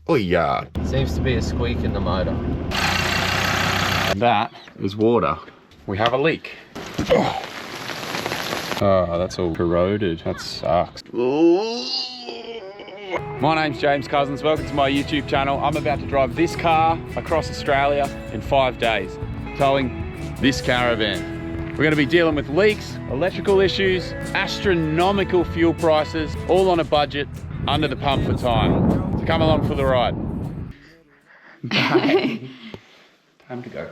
Oh yeah. Seems to be a squeak in the motor. And that is water. We have a leak. Oh, that's all corroded. That sucks. My name's James Cousins. Welcome to my YouTube channel. I'm about to drive this car across Australia in 5 days, towing this caravan. We're going to be dealing with leaks, electrical issues, astronomical fuel prices, all on a budget, under the pump for time. So come along for the ride. Bye. Time to go.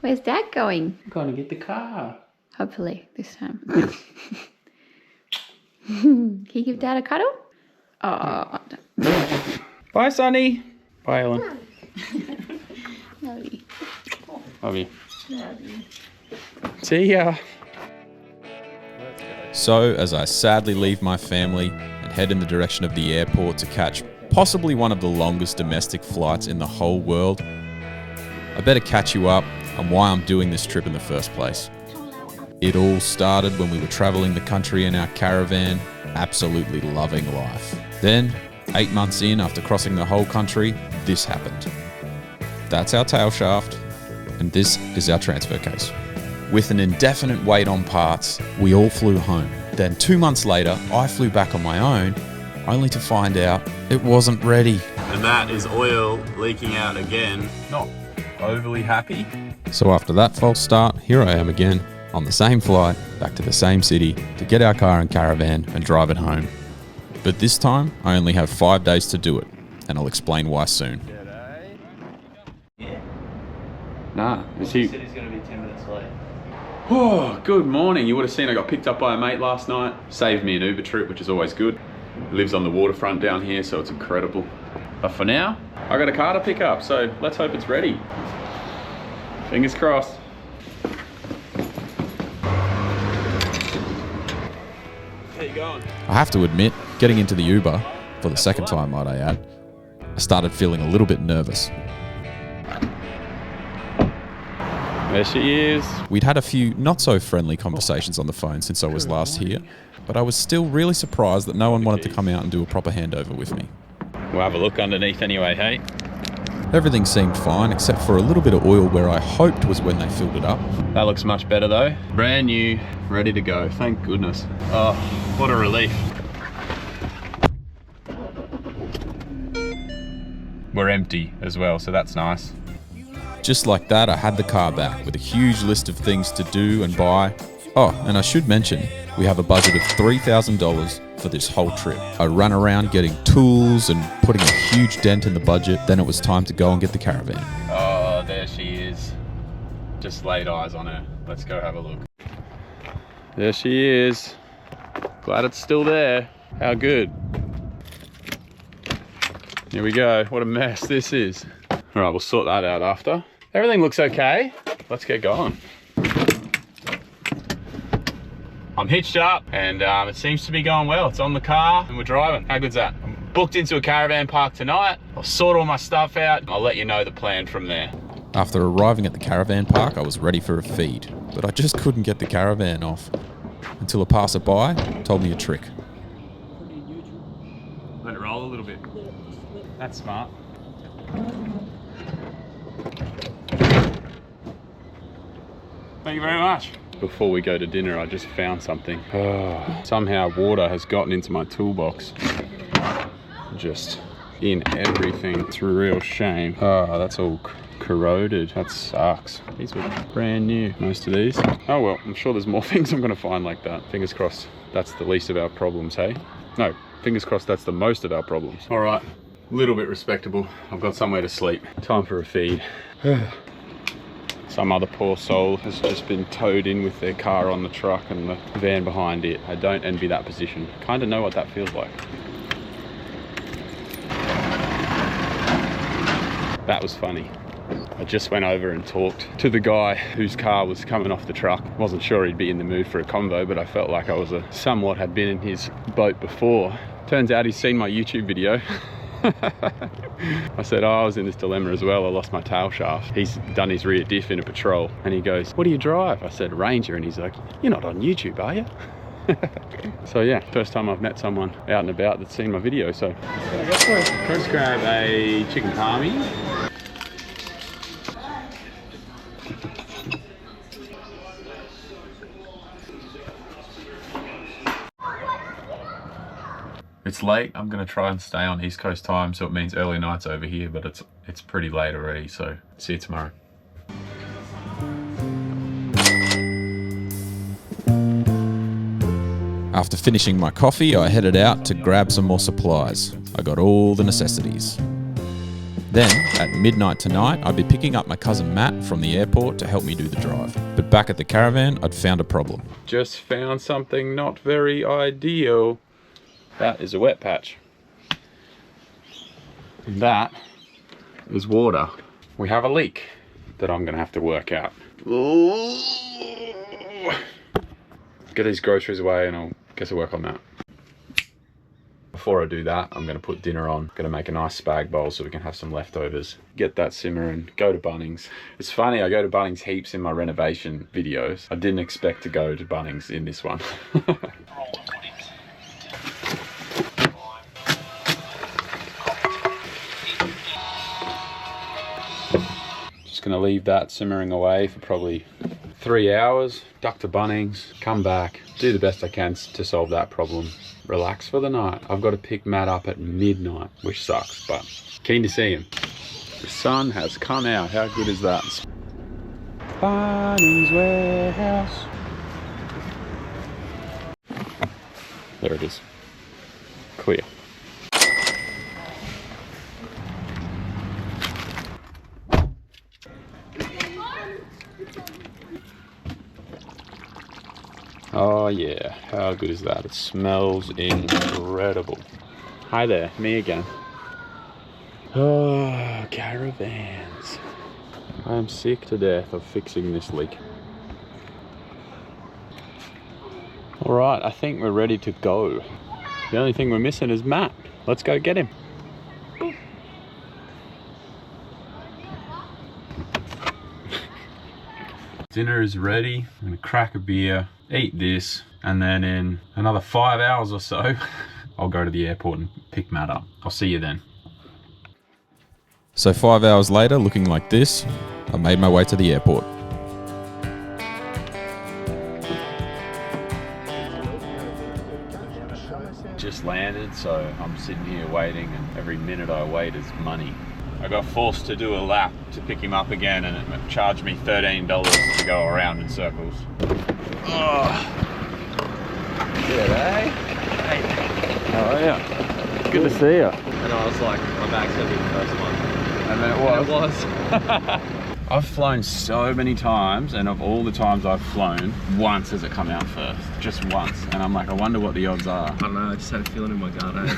Where's Dad going? I'm going to get the car. Hopefully, this time. Can you give Dad a cuddle? Oh. Bye, Sonny. Bye, Ellen. Love you. Love you. See ya. So, as I sadly leave my family and head in the direction of the airport to catch possibly one of the longest domestic flights in the whole world, I better catch you up on why I'm doing this trip in the first place. It all started when we were traveling the country in our caravan, absolutely loving life. Then, 8 months in after crossing the whole country, this happened. That's our tail shaft, and this is our transfer case. With an indefinite wait on parts, we all flew home. Then 2 months later, I flew back on my own, only to find out it wasn't ready. And that is oil leaking out again. Not overly happy. So after that false start, here I am again, on the same flight, back to the same city, to get our car and caravan and drive it home. But this time, I only have 5 days to do it, and I'll explain why soon. Nah, is he? He said he's going to be 10 minutes late. Oh, good morning. You would have seen I got picked up by a mate last night. Saved me an Uber trip, which is always good. He lives on the waterfront down here, so it's incredible. But for now, I got a car to pick up, so let's hope it's ready. Fingers crossed. How you going? I have to admit, getting into the Uber, for the second time might I add, I started feeling a little bit nervous. There she is. We'd had a few not so friendly conversations on the phone since I was last here, but I was still really surprised that no one wanted to come out and do a proper handover with me. We'll have a look underneath anyway, hey? Everything seemed fine except for a little bit of oil where I hoped was when they filled it up. That looks much better though. Brand new, ready to go. Thank goodness. Oh, what a relief. We're empty as well, so that's nice. Just like that, I had the car back with a huge list of things to do and buy. Oh, and I should mention, we have a budget of $3,000 for this whole trip. I ran around getting tools and putting a huge dent in the budget. Then it was time to go and get the caravan. Oh, there she is. Just laid eyes on her. Let's go have a look. There she is. Glad it's still there. How good. Here we go. What a mess this is. All right, we'll sort that out after. Everything looks okay. Let's get going. I'm hitched up and it seems to be going well. It's on the car and we're driving. How good's that? I'm booked into a caravan park tonight. I'll sort all my stuff out. I'll let you know the plan from there. After arriving at the caravan park, I was ready for a feed, but I just couldn't get the caravan off until a passerby told me a trick. Let it roll a little bit. That's smart. Thank you very much. Before we go to dinner, I just found something. Oh, somehow water has gotten into my toolbox. Just in everything. It's a real shame. Oh, that's all corroded. That sucks. These were brand new, most of these. Oh well, I'm sure there's more things I'm gonna find like that. Fingers crossed that's the least of our problems, hey? No, fingers crossed that's the most of our problems. All right, a little bit respectable. I've got somewhere to sleep. Time for a feed. Some other poor soul has just been towed in with their car on the truck and the van behind it. I don't envy that position. Kind of know what that feels like. That was funny. I just went over and talked to the guy whose car was coming off the truck. Wasn't sure he'd be in the mood for a convo, but I felt like I was somewhat had been in his boat before. Turns out he's seen my YouTube video. I said, oh, I was in this dilemma as well. I lost my tail shaft. He's done his rear diff in a patrol and he goes, what do you drive? I said, Ranger. And he's like, you're not on YouTube, are you? So yeah, first time I've met someone out and about that's seen my video, so. Let's grab a chicken palmy. It's late. I'm gonna try and stay on East Coast time, so it means early nights over here, but it's pretty late already, so see you tomorrow. After finishing my coffee, I headed out to grab some more supplies. I got all the necessities. Then, at midnight tonight, I'd be picking up my cousin Matt from the airport to help me do the drive. But back at the caravan, I'd found a problem. Just found something not very ideal. That is a wet patch. And that is water. We have a leak that I'm gonna have to work out. Get these groceries away and I'll get to work on that. Before I do that, I'm gonna put dinner on. Gonna make a nice spag bowl so we can have some leftovers. Get that simmering, go to Bunnings. It's funny, I go to Bunnings heaps in my renovation videos. I didn't expect to go to Bunnings in this one. Just gonna leave that simmering away for probably 3 hours, duck to Bunnings, come back, do the best I can to solve that problem, relax for the night. I've got to pick Matt up at midnight, which sucks, but keen to see him. The sun has come out, how good is that? Bunnings Warehouse. There it is, clear. Oh yeah, how good is that? It smells incredible. Hi there, me again. Oh, caravans. I'm sick to death of fixing this leak. All right, I think we're ready to go. The only thing we're missing is Matt. Let's go get him. Dinner is ready. I'm gonna crack a beer, eat this, and then in another 5 hours or so, I'll go to the airport and pick Matt up. I'll see you then. So 5 hours later, looking like this, I made my way to the airport. Just landed, so I'm sitting here waiting, and every minute I wait is money. I got forced to do a lap to pick him up again, and it charged me $13 to go around in circles. Oh. G'day. Hey. How are you? Good to see you. And I was like, my bag's gonna be the first one. And then it was. And it was. I've flown so many times, and of all the times I've flown, once has it come out first. Just once. And I'm like, I wonder what the odds are. I don't know, I just had a feeling in my gut, eh?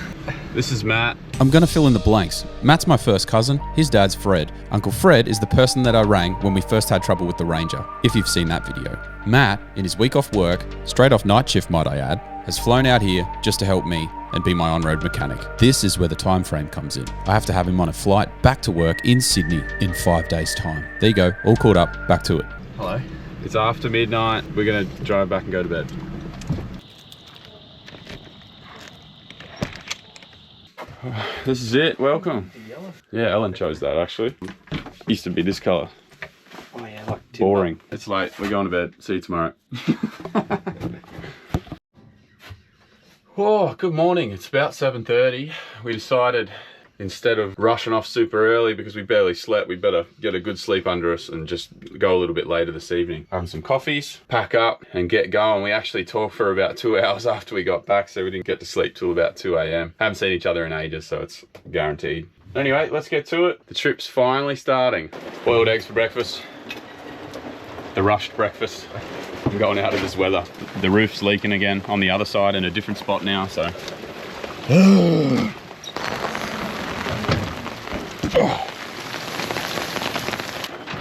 This is Matt. I'm gonna fill in the blanks. Matt's my first cousin, his dad's Fred. Uncle Fred is the person that I rang when we first had trouble with the Ranger, if you've seen that video. Matt, in his week off work, straight off night shift might I add, has flown out here just to help me and be my on-road mechanic. This is where the time frame comes in. I have to have him on a flight back to work in Sydney in 5 days' time. There you go, all caught up, back to it. Hello. It's after midnight. We're gonna drive back and go to bed. This is it, welcome. Yeah, Ellen chose that actually. Used to be this color. Oh yeah, like Boring. It's late, we're going to bed. See you tomorrow. Oh, good morning. It's about 7:30. We decided instead of rushing off super early because we barely slept, we better get a good sleep under us and just go a little bit later this evening. Having some coffees, pack up and get going. We actually talked for about 2 hours after we got back, so we didn't get to sleep till about 2 a.m. Haven't seen each other in ages, so it's guaranteed. Anyway, let's get to it. The trip's finally starting. Boiled eggs for breakfast. The rushed breakfast. I'm going out of this weather. The roof's leaking again on the other side in a different spot now, so.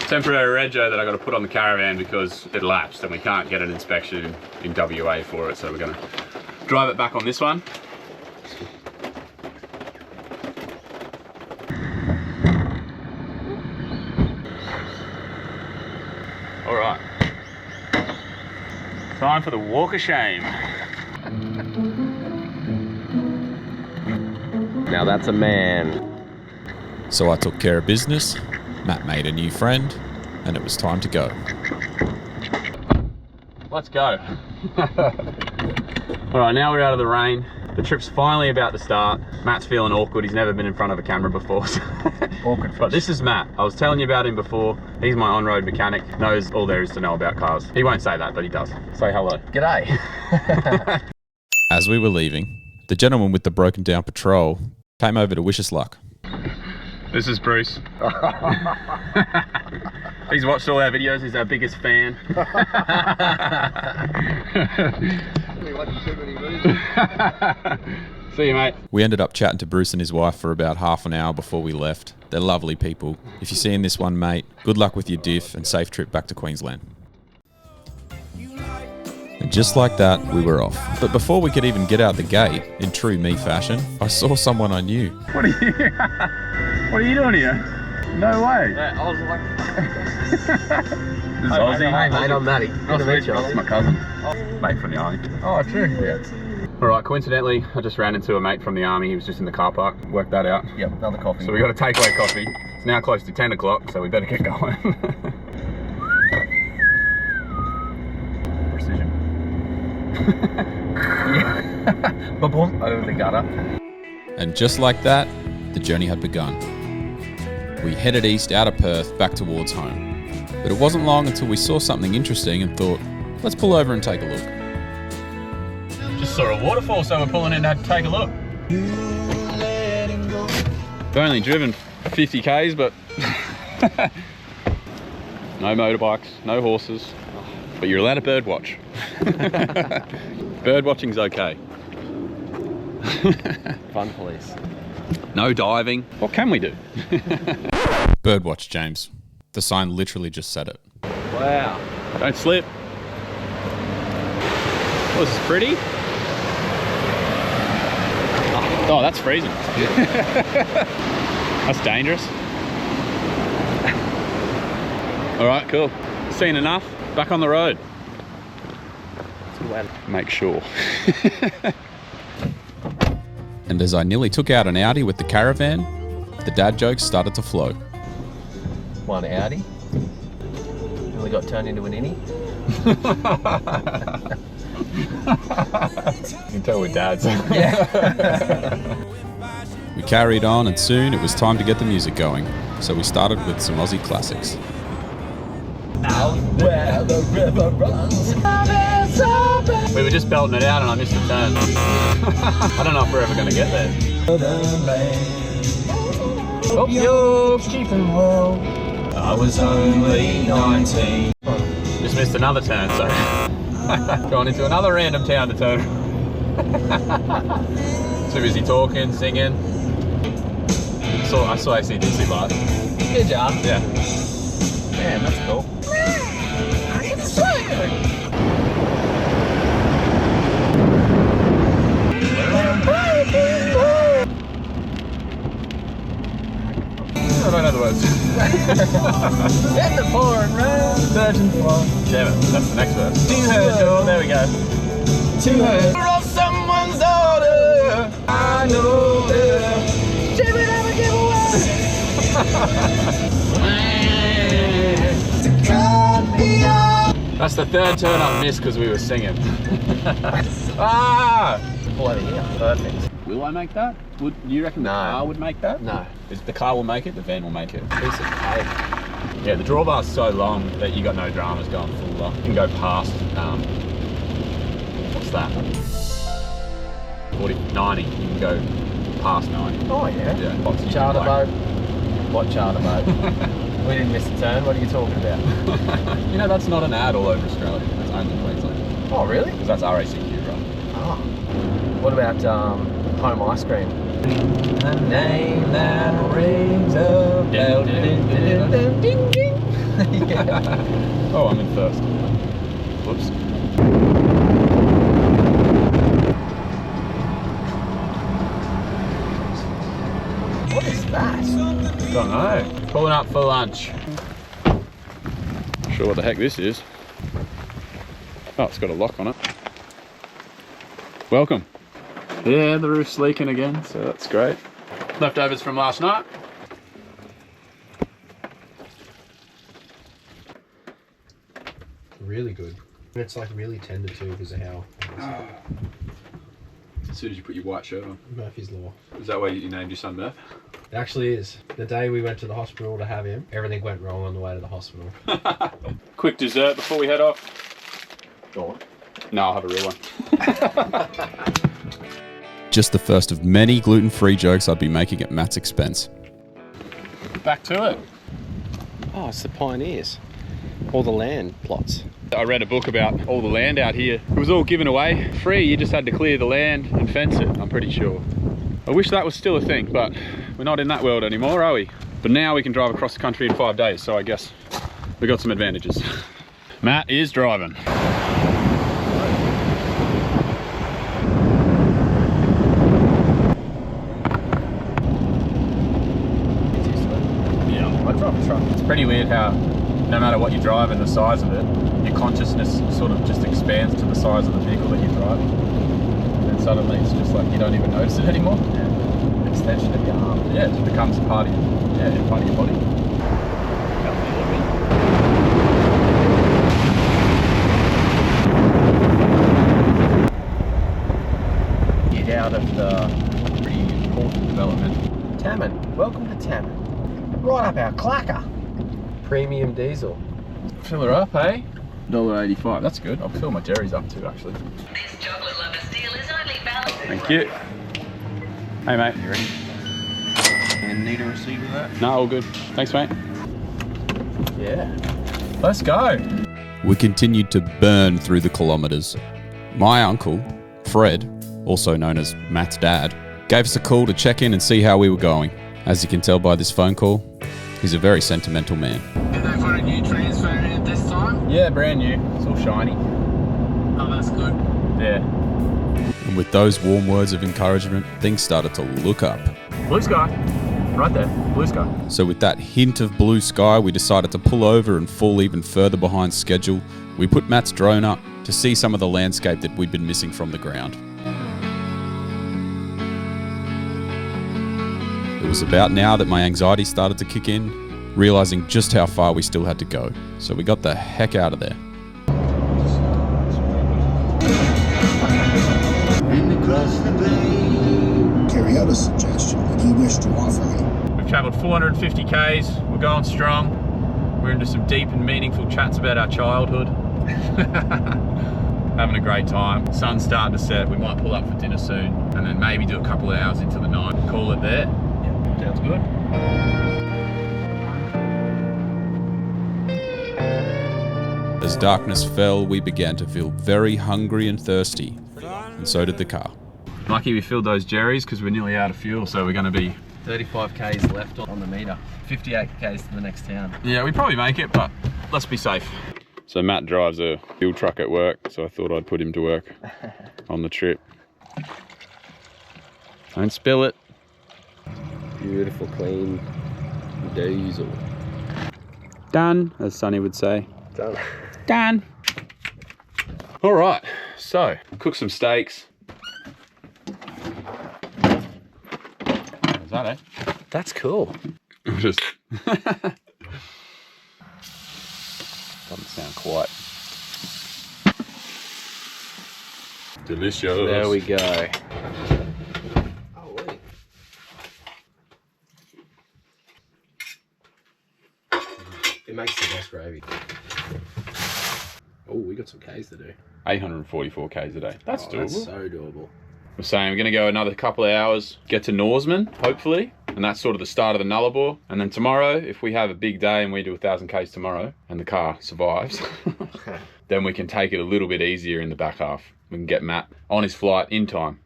Temporary rego that I got to put on the caravan because it lapsed and we can't get an inspection in WA for it, so we're going to drive it back on this one. All right. Time for the walk of shame. Now that's a man. So I took care of business, Matt made a new friend, and it was time to go. Let's go. All right, now we're out of the rain. The trip's finally about to start. Matt's feeling awkward. He's never been in front of a camera before. Awkward. But this is Matt. I was telling you about him before. He's my on-road mechanic. Knows all there is to know about cars. He won't say that, but he does. Say hello. G'day. As we were leaving, the gentleman with the broken down Patrol came over to wish us luck. This is Bruce. He's watched all our videos. He's our biggest fan. See you, mate. We ended up chatting to Bruce and his wife for about half an hour before we left. They're lovely people. If you're seeing this one, mate, good luck with your diff and safe trip back to Queensland. And just like that, we were off. But before we could even get out the gate, in true me fashion, I saw someone I knew. What are you doing here? No way. I was like, This is Aussie. hey mate, I'm Matty. Good to meet you. That's my cousin. Mate from the army. Oh, true. Yeah. Alright, coincidentally, I just ran into a mate from the army. He was just in the car park. Worked that out. Yep, another coffee. So we got a takeaway coffee. It's now close to 10 o'clock, so we better get going. Precision. Ba-boom, over the gutter. And just like that, the journey had begun. We headed east out of Perth back towards home. But it wasn't long until we saw something interesting and thought, let's pull over and take a look. Just saw a waterfall, so we're pulling in to take a look. We've only driven 50 Ks, but no motorbikes, no horses, but you're allowed to bird watch. Bird watching's okay. Fun police. No diving. What can we do? Birdwatch, James. The sign literally just said it. Wow. Don't slip. Oh, this is pretty. Oh, that's freezing. That's dangerous. All right, cool. Seen enough. Back on the road. Make sure. And as I nearly took out an Audi with the Caravan, the dad jokes started to flow. One Audi. Nearly got turned into an innie. You can tell we're dads. Yeah. We carried on and soon it was time to get the music going. So we started with some Aussie classics. Out where the river runs. We were just belting it out and I missed a turn. I don't know if we're ever going to get there. Hope you're keeping well. I was only 19. Just missed another turn, so going into another random town to turn. Too busy talking, singing. I saw AC/DC live. Good job. Yeah. Man, that's cool. I don't know the words. In the pouring rain, virgin floor. Damn it, that's the next verse. To her door, there we go. To her. Of someone's daughter, I know her. She would never give away. That's the third turn I've missed because we were singing. Ah! Bloody hell, perfect. Will I make that? Do you reckon the car would make that? No. If the car will make it, the van will make it. Piece of cake. Yeah, the drawbar's so long that you got no dramas going full up. You can go past, what's that? 90, you can go past 90. Oh yeah. Yeah. Lots of Charter like- boat. What charter boat? We didn't miss a turn, what are you talking about? You know, that's not an ad all over Australia. That's only Queensland. Oh really? Because that's RACQ, right? Oh. What about home ice cream? A name that rings a bell. Ding ding. Yeah. Oh, I'm in first. Whoops. What is that? Don't know. Pulling up for lunch. Not sure what the heck this is. Oh, it's got a lock on it. Welcome. Yeah, the roof's leaking again, so that's great. Leftovers from last night. Really good. It's like really tender too because of how As soon as you put your white shirt on. Murphy's Law. Is that why you named your son Murph? It actually is. The day we went to the hospital to have him, everything went wrong on the way to the hospital. Quick dessert before we head off. Go on. No, I'll have a real one. Just the first of many gluten-free jokes I'd be making at Matt's expense. Back to it. Oh, it's the pioneers. All the land plots. I read a book about all the land out here. It was all given away free. You just had to clear the land and fence it, I'm pretty sure. I wish that was still a thing, but we're not in that world anymore, are we? But now we can drive across the country in 5 days, so I guess we got some advantages. Matt is driving. Yeah, I drive a truck. It's pretty weird how no matter what you drive and the size of it, your consciousness sort of just expands to the size of the vehicle that you're driving. And suddenly it's just like you don't even notice it anymore. Yeah. Extension of your arm. Yeah, it just becomes part of your, part of your body. Get out of the pretty important development. Tammin. Welcome to Tammin. Right up our clacker. Premium diesel. Fill her up, eh? $1.85. That's good. I'll fill my Jerry's up too, actually. This chocolate lover's deal is only valid. Thank you. Hey, mate. You ready? And need a receipt of that? No, all good. Thanks, mate. Yeah. Let's go. We continued to burn through the kilometres. My uncle, Fred, also known as Matt's dad, gave us a call to check in and see how we were going. As you can tell by this phone call, he's a very sentimental man. Did they put a new transfer in this time? Yeah, brand new. It's all shiny. Oh, that's good. Yeah. And with those warm words of encouragement, things started to look up. Blue sky. Right there. Blue sky. So with that hint of blue sky, we decided to pull over and fall even further behind schedule. We put Matt's drone up to see some of the landscape that we'd been missing from the ground. It was about now that my anxiety started to kick in, realizing just how far we still had to go. So we got the heck out of there. Carry out a suggestion that you wish to offer me. We've travelled 450 Ks. We're going strong. We're into some deep and meaningful chats about our childhood. Having a great time. Sun's starting to set. We might pull up for dinner soon and then maybe do a couple of hours into the night. Call it there. Sounds good. As darkness fell, we began to feel very hungry and thirsty, and so did the car. Lucky we filled those Jerry's because we're nearly out of fuel, so we're going to be... 35 Ks left on the meter. 58 Ks to the next town. Yeah, we probably make it, but let's be safe. So Matt drives a fuel truck at work, so I thought I'd put him to work on the trip. Don't spill it. Beautiful, clean diesel. Done, as Sonny would say. Done. Done. All right, so cook some steaks. Is that it? That's cool. Just doesn't sound quite delicious. There we go. It makes the best gravy. Oh, we got some Ks to do. 844 Ks a day. That's doable. That's so doable. We're saying we're going to go another couple of hours, get to Norseman, hopefully, and that's sort of the start of the Nullarbor. And then tomorrow, if we have a big day and we do 1,000 Ks tomorrow, and the car survives, then we can take it a little bit easier in the back half. We can get Matt on his flight in time.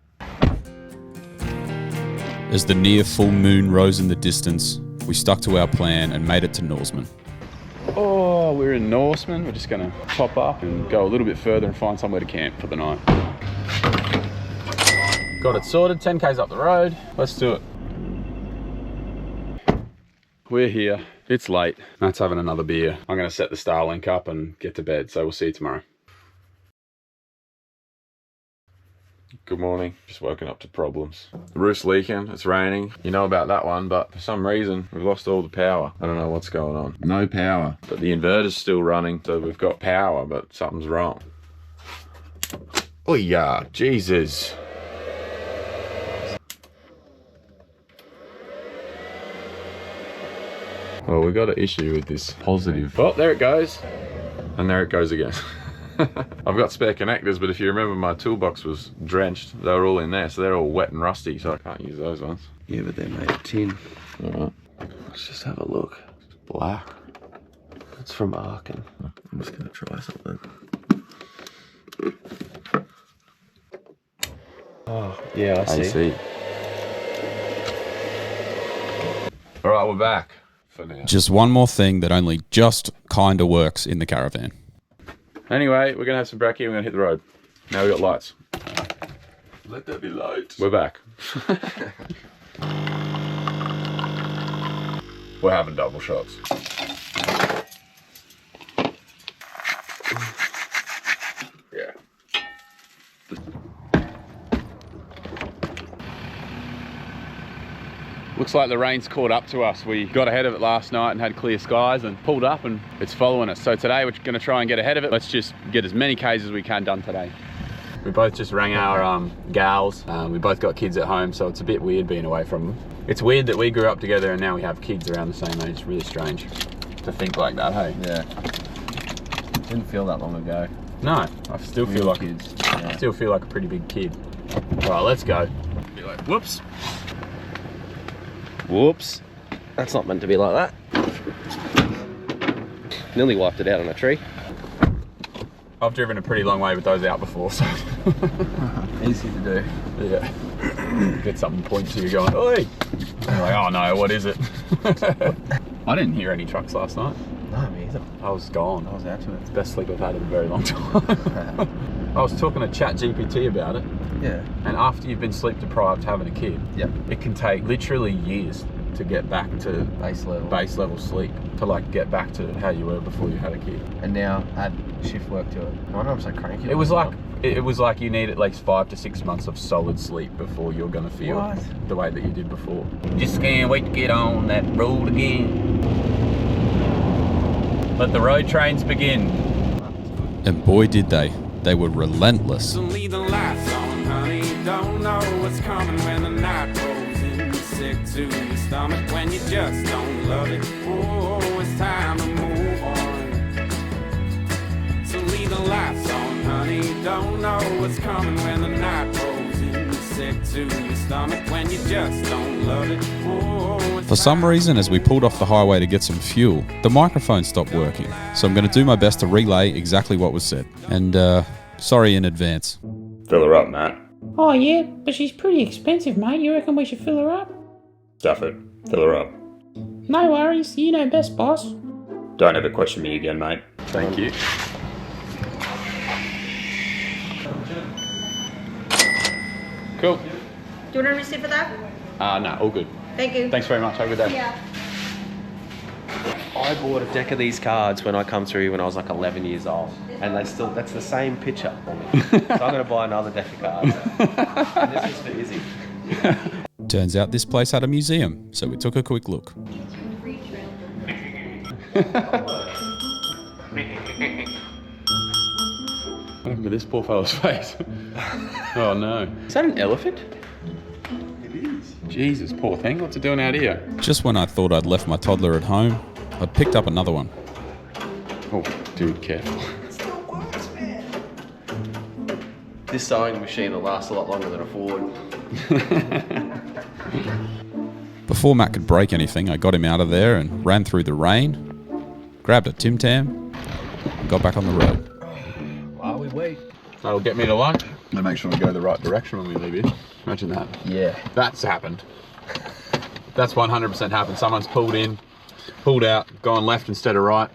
As the near full moon rose in the distance, we stuck to our plan and made it to Norseman. Oh, we're in Norseman. We're just going to pop up and go a little bit further and find somewhere to camp for the night. Got it sorted, 10 Ks up the road. Let's do it. We're here. It's late. Matt's having another beer. I'm going to set the Starlink up and get to bed, so we'll see you tomorrow. Good morning. Just woken up to problems. The roof's leaking, it's raining. You know about that one, but for some reason, we've lost all the power. I don't know what's going on. No power, but the inverter's still running, so we've got power, but something's wrong. Oh yeah, Jesus. Well, we've got an issue with this positive. Oh, there it goes. And there it goes again. I've got spare connectors, but if you remember, my toolbox was drenched. They were all in there, so they're all wet and rusty, so I can't use those ones. Yeah, but they're made of tin. All right. Let's just have a look. It's black. It's from Arkin. I'm just gonna try something. Oh, yeah, I see. All right, we're back for now. Just one more thing that only just kind of works in the Caravan. Anyway, we're gonna have some brekkie. We're gonna hit the road. Now we got lights. Let there be light. We're back. We're having double shots. Yeah. Looks like the rain's caught up to us. We got ahead of it last night and had clear skies and pulled up, and it's following us. So today we're gonna try and get ahead of it. Let's just get as many Ks as we can done today. We both just rang our gals. We both got kids at home, so it's a bit weird being away from them. It's weird that we grew up together and now we have kids around the same age. It's really strange to think like that, hey? Yeah. Didn't feel that long ago. No, I still feel like kids. I still feel like a pretty big kid. All right, let's go. Be like, whoops. Whoops. That's not meant to be like that. Nearly wiped it out on a tree. I've driven a pretty long way with those out before, so. Easy to do. Yeah. Get something point to you going, oi! And you're like, oh no, what is it? I didn't hear any trucks last night. No, me either. I was gone. I was out to it. It's the best sleep I've had in a very long time. I was talking to ChatGPT about it. Yeah. And after you've been sleep deprived having a kid, Yep. it can take literally years to get back to Base level sleep, to like get back to how you were before you had a kid. And now add shift work to it. I wonder I'm so cranky. It was like you need at least 5 to 6 months of solid sleep before you're gonna feel the way that you did before. Just can't wait to get on that road again. Let the road trains begin. And boy did they. They were relentless. So leave the lights on, honey. Don't know what's coming when the night rolls in. Sick to your stomach when you just don't love it. Oh, it's time to move on. So leave the lights on, honey. Don't know what's coming when the night rolls in. Sick to your stomach when you just don't love it. Oh, For some reason, as we pulled off the highway to get some fuel, the microphone stopped working. So I'm going to do my best to relay exactly what was said. And sorry in advance. Fill her up, Matt. Oh yeah, but she's pretty expensive, mate. You reckon we should fill her up? Stuff it. Fill her up. No worries, you know best, boss. Don't ever question me again, mate. Thank you. Cool. Do you want to receive for that? No, all good. Thank you. Thanks very much. Have a good day. Yeah. I bought a deck of these cards when I come through when I was like 11 years old. And that's the same picture for me. So I'm going to buy another deck of cards. And this is for Izzy. Turns out this place had a museum, so we took a quick look. What happened to this poor fella's face? Oh no. Is that an elephant? Jesus, poor thing. What's it doing out here? Just when I thought I'd left my toddler at home, I picked up another one. Oh, dude, careful. This sewing machine will last a lot longer than a Ford. Before Matt could break anything, I got him out of there and ran through the rain, grabbed a Tim Tam, and got back on the road. While we wait. That'll get me to lunch. And make sure we go the right direction when we leave here. Imagine that. Yeah. That's happened. That's 100% happened. Someone's pulled in, pulled out, gone left instead of right.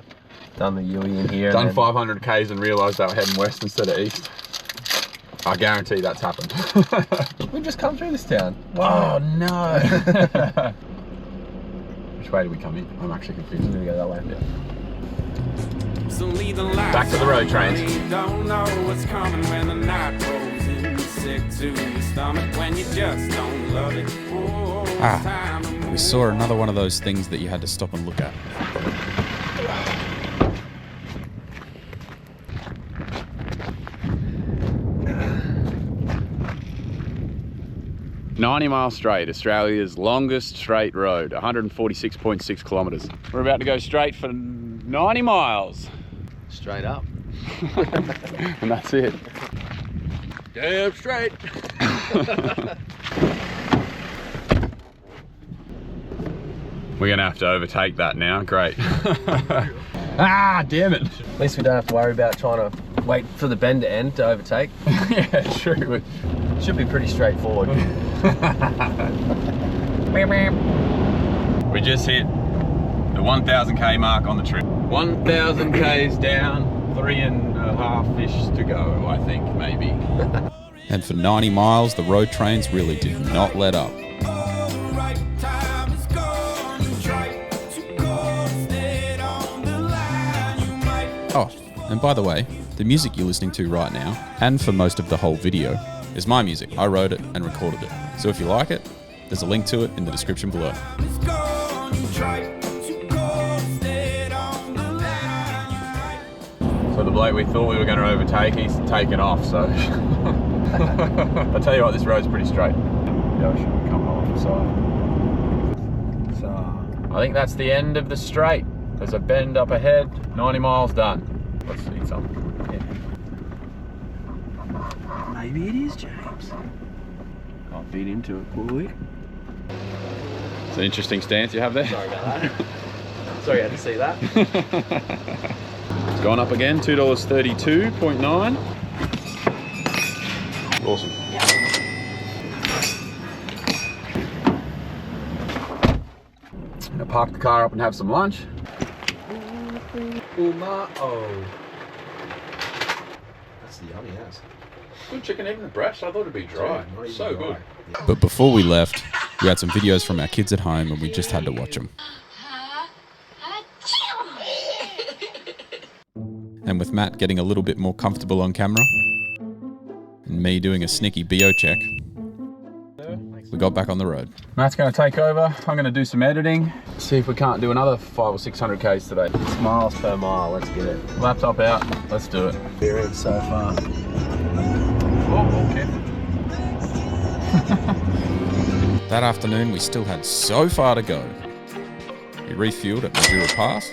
Done the Yui in here. Done 500 Ks and realised they were heading west instead of east. I guarantee that's happened. We just come through this town. Wow. Oh no. Which way do we come in? I'm actually confused. We're gonna go that way. Yeah. So leave the lights Back to the road trains. on, don't know what's coming when the night rolls in. sick to your stomach when you just don't love it. Oh, it's time to move. We saw another one of those things that you had to stop and look at. "90 Mile Straight, Australia's longest straight road, 146.6 kilometres. We're about to go straight for 90 miles. Straight up. And that's it. Damn straight. We're gonna have to overtake that now. Great. Ah, damn it. At least we don't have to worry about trying to wait for the bend to end to overtake. Yeah, true. Should be pretty straightforward. We just hit the 1,000k mark on the trip. 1,000 k's down, 3.5-ish to go, I think, maybe. And for 90 miles, the road trains really did not let up. Oh, and by the way, the music you're listening to right now, and for most of the whole video, is my music. I wrote it and recorded it. So if you like it, there's a link to it in the description below. So the bloke we thought we were going to overtake, he's taken off, so... I'll tell you what, this road's pretty straight. The ocean coming off the side. So, I think that's the end of the straight. There's a bend up ahead, 90 miles done. Let's see something. Yeah. Maybe it is, James. Can't feed into it, boy. It's an interesting stance you have there. Sorry about that. Sorry, I didn't see that. It's gone up again, $2.32.9. Awesome. Gonna park the car up and have some lunch. That's the yummy ass. Good chicken, even the breast. I thought it'd be dry. So good. But before we left, we had some videos from our kids at home and we just had to watch them. And with Matt getting a little bit more comfortable on camera, and me doing a sneaky BO check, we got back on the road. Matt's going to take over. I'm going to do some editing. See if we can't do another 500 or 600 k's today. 6 miles per mile, let's get it. Laptop out. Let's do it. Experience so far. Oh, okay. That afternoon, we still had so far to go. We refueled at Majura Pass,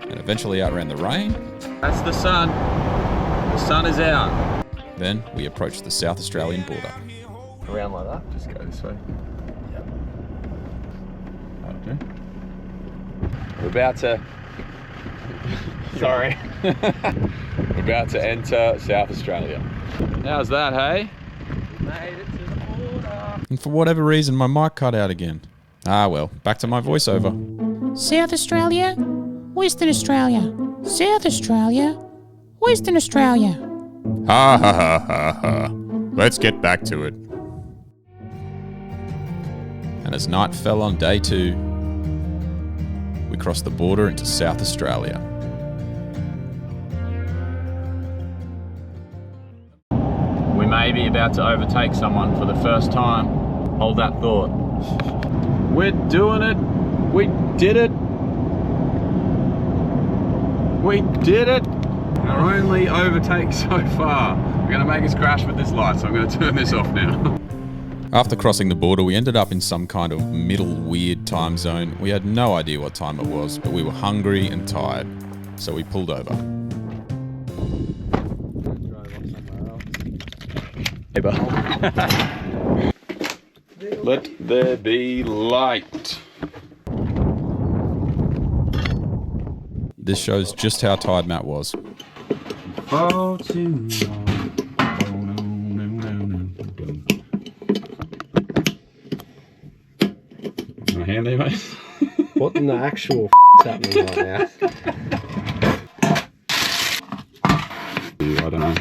and eventually outran the rain. That's the sun. The sun is out. Then we approached the South Australian border. Around like that? Just go this way. Yep. That'll do. We're about to... Sorry. We're about to enter South Australia. How's that, hey? We made it to the border. And for whatever reason, my mic cut out again. Ah well, back to my voiceover. South Australia, Western Australia, South Australia, Western Australia. Ha ha ha ha ha. Let's get back to it. And as night fell on day 2, we crossed the border into South Australia. We may be about to overtake someone for the first time. Hold that thought. We're doing it. We did it. We did it. Our only overtake so far. We're going to make us crash with this light, so I'm going to turn this off now. After crossing the border, we ended up in some kind of middle weird time zone. We had no idea what time it was, but we were hungry and tired, so we pulled over. Let there be light. This shows just how tired Matt was. Fall too long. My hand there, mate. What in the actual is happening right now? I don't know.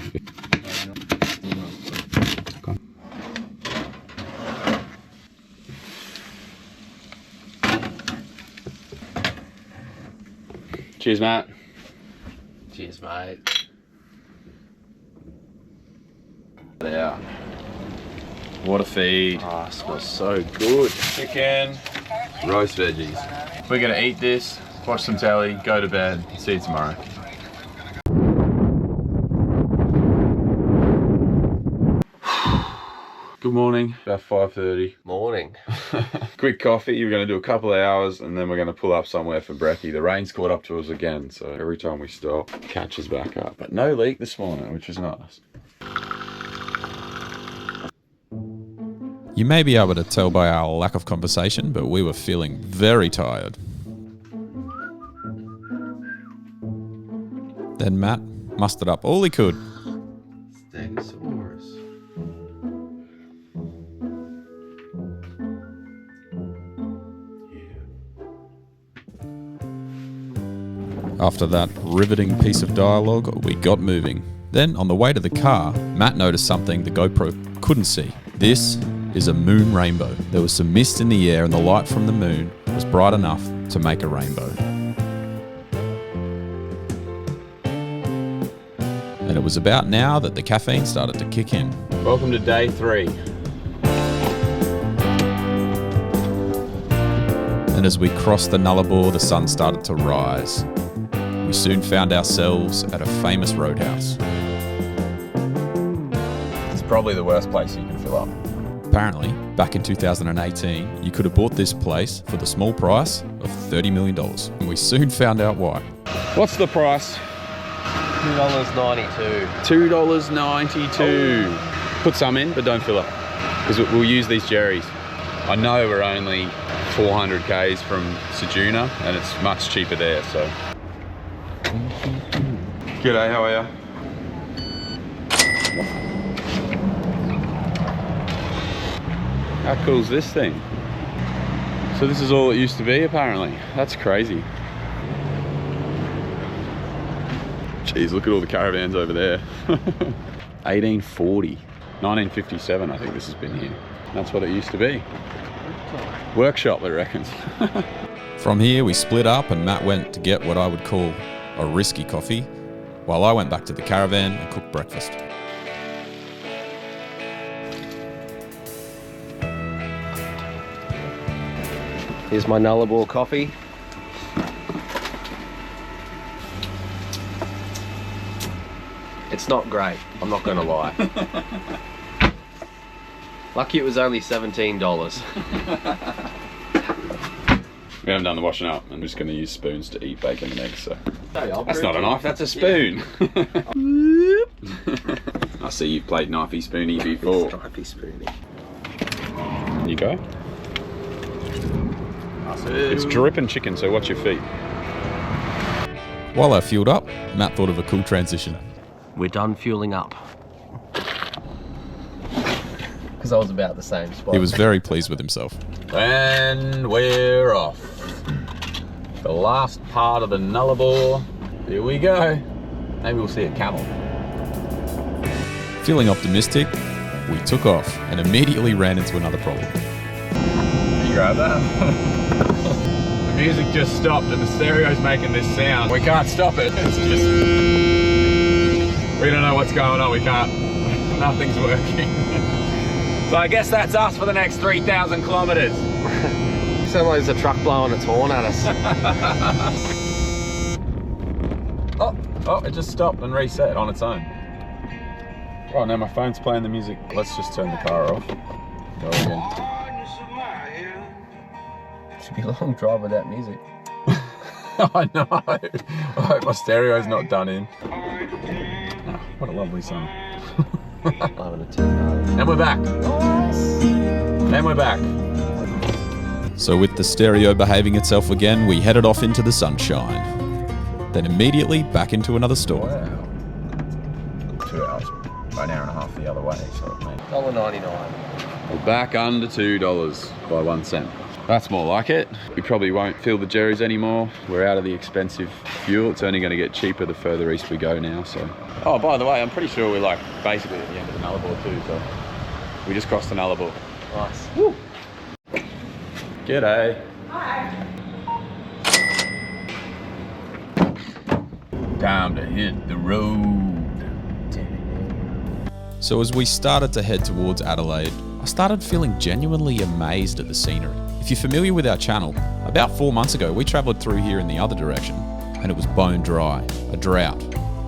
Cheers, Matt. Cheers, mate. Yeah. What a feed. Ah, it smells so good. Chicken, roast veggies. We're gonna eat this, watch some telly, go to bed, see you tomorrow. Good morning, about 5:30. Morning. Quick coffee, we're gonna do a couple of hours and then we're gonna pull up somewhere for brekkie. The rain's caught up to us again, so every time we stop, catches back up. But no leak this morning, which is nice. You may be able to tell by our lack of conversation, but we were feeling very tired. Then Matt mustered up all he could. Stegosaurus. After that riveting piece of dialogue, we got moving. Then, on the way to the car, Matt noticed something the GoPro couldn't see. This is a moon rainbow. There was some mist in the air and the light from the moon was bright enough to make a rainbow. And it was about now that the caffeine started to kick in. Welcome to day 3. And as we crossed the Nullarbor, the sun started to rise. We soon found ourselves at a famous roadhouse. It's probably the worst place you can fill up. Apparently, back in 2018, you could have bought this place for the small price of $30 million. And we soon found out why. What's the price? $2.92. $2.92. Put some in, but don't fill up. Because we'll use these Jerry's. I know we're only 400 Ks from Sejuna, and it's much cheaper there, so. G'day, how are you? How cool is this thing? So this is all it used to be, apparently. That's crazy. Jeez, look at all the caravans over there. 1840. 1957, I think this has been here. That's what it used to be. Workshop, it reckons. From here, we split up and Matt went to get what I would call a risky coffee, while I went back to the caravan and cooked breakfast. Here's my Nullarbor coffee. It's not great, I'm not gonna lie. Lucky it was only $17. We haven't done the washing up. I'm just going to use spoons to eat bacon and eggs, so. That's not a knife, that's a spoon. I see you've played knifey spoony before. Knifey spoony. You go. It's dripping chicken, so watch your feet. While I fueled up, Matt thought of a cool transition. We're done fueling up. Because I was about the same spot. He was very pleased with himself. And we're off. The last part of the Nullarbor. Here we go. Maybe we'll see a camel. Feeling optimistic, we took off and immediately ran into another problem. Can you grab that? The music just stopped and the stereo's making this sound. We can't stop it. It's just... We don't know what's going on. We can't... Nothing's working. So I guess that's us for the next 3,000 kilometers. Sounds like there's a truck blowing its horn at us. Oh, it just stopped and reset on its own. Oh, now my phone's playing the music. Let's just turn the car off. Go again. Should be a long drive without music. I know. I hope my stereo's not done in. Oh, what a lovely song. And we're back. And we're back. So with the stereo behaving itself again, we headed off into the sunshine. Then immediately back into another store. Wow. 2 hours, an hour and a half the other way. So $1.99. we're back under $2 by 1 cent. That's more like it. We probably won't fill the Jerry's anymore. We're out of the expensive fuel. It's only going to get cheaper the further east we go now, so. Oh, by the way, I'm pretty sure we're like basically at the end of the Nullarbor too, so. We just crossed the Nullarbor. Nice. Woo! G'day. Hi. Time to hit the road. So as we started to head towards Adelaide, I started feeling genuinely amazed at the scenery. If you're familiar with our channel, about 4 months ago we travelled through here in the other direction, and it was bone dry, a drought.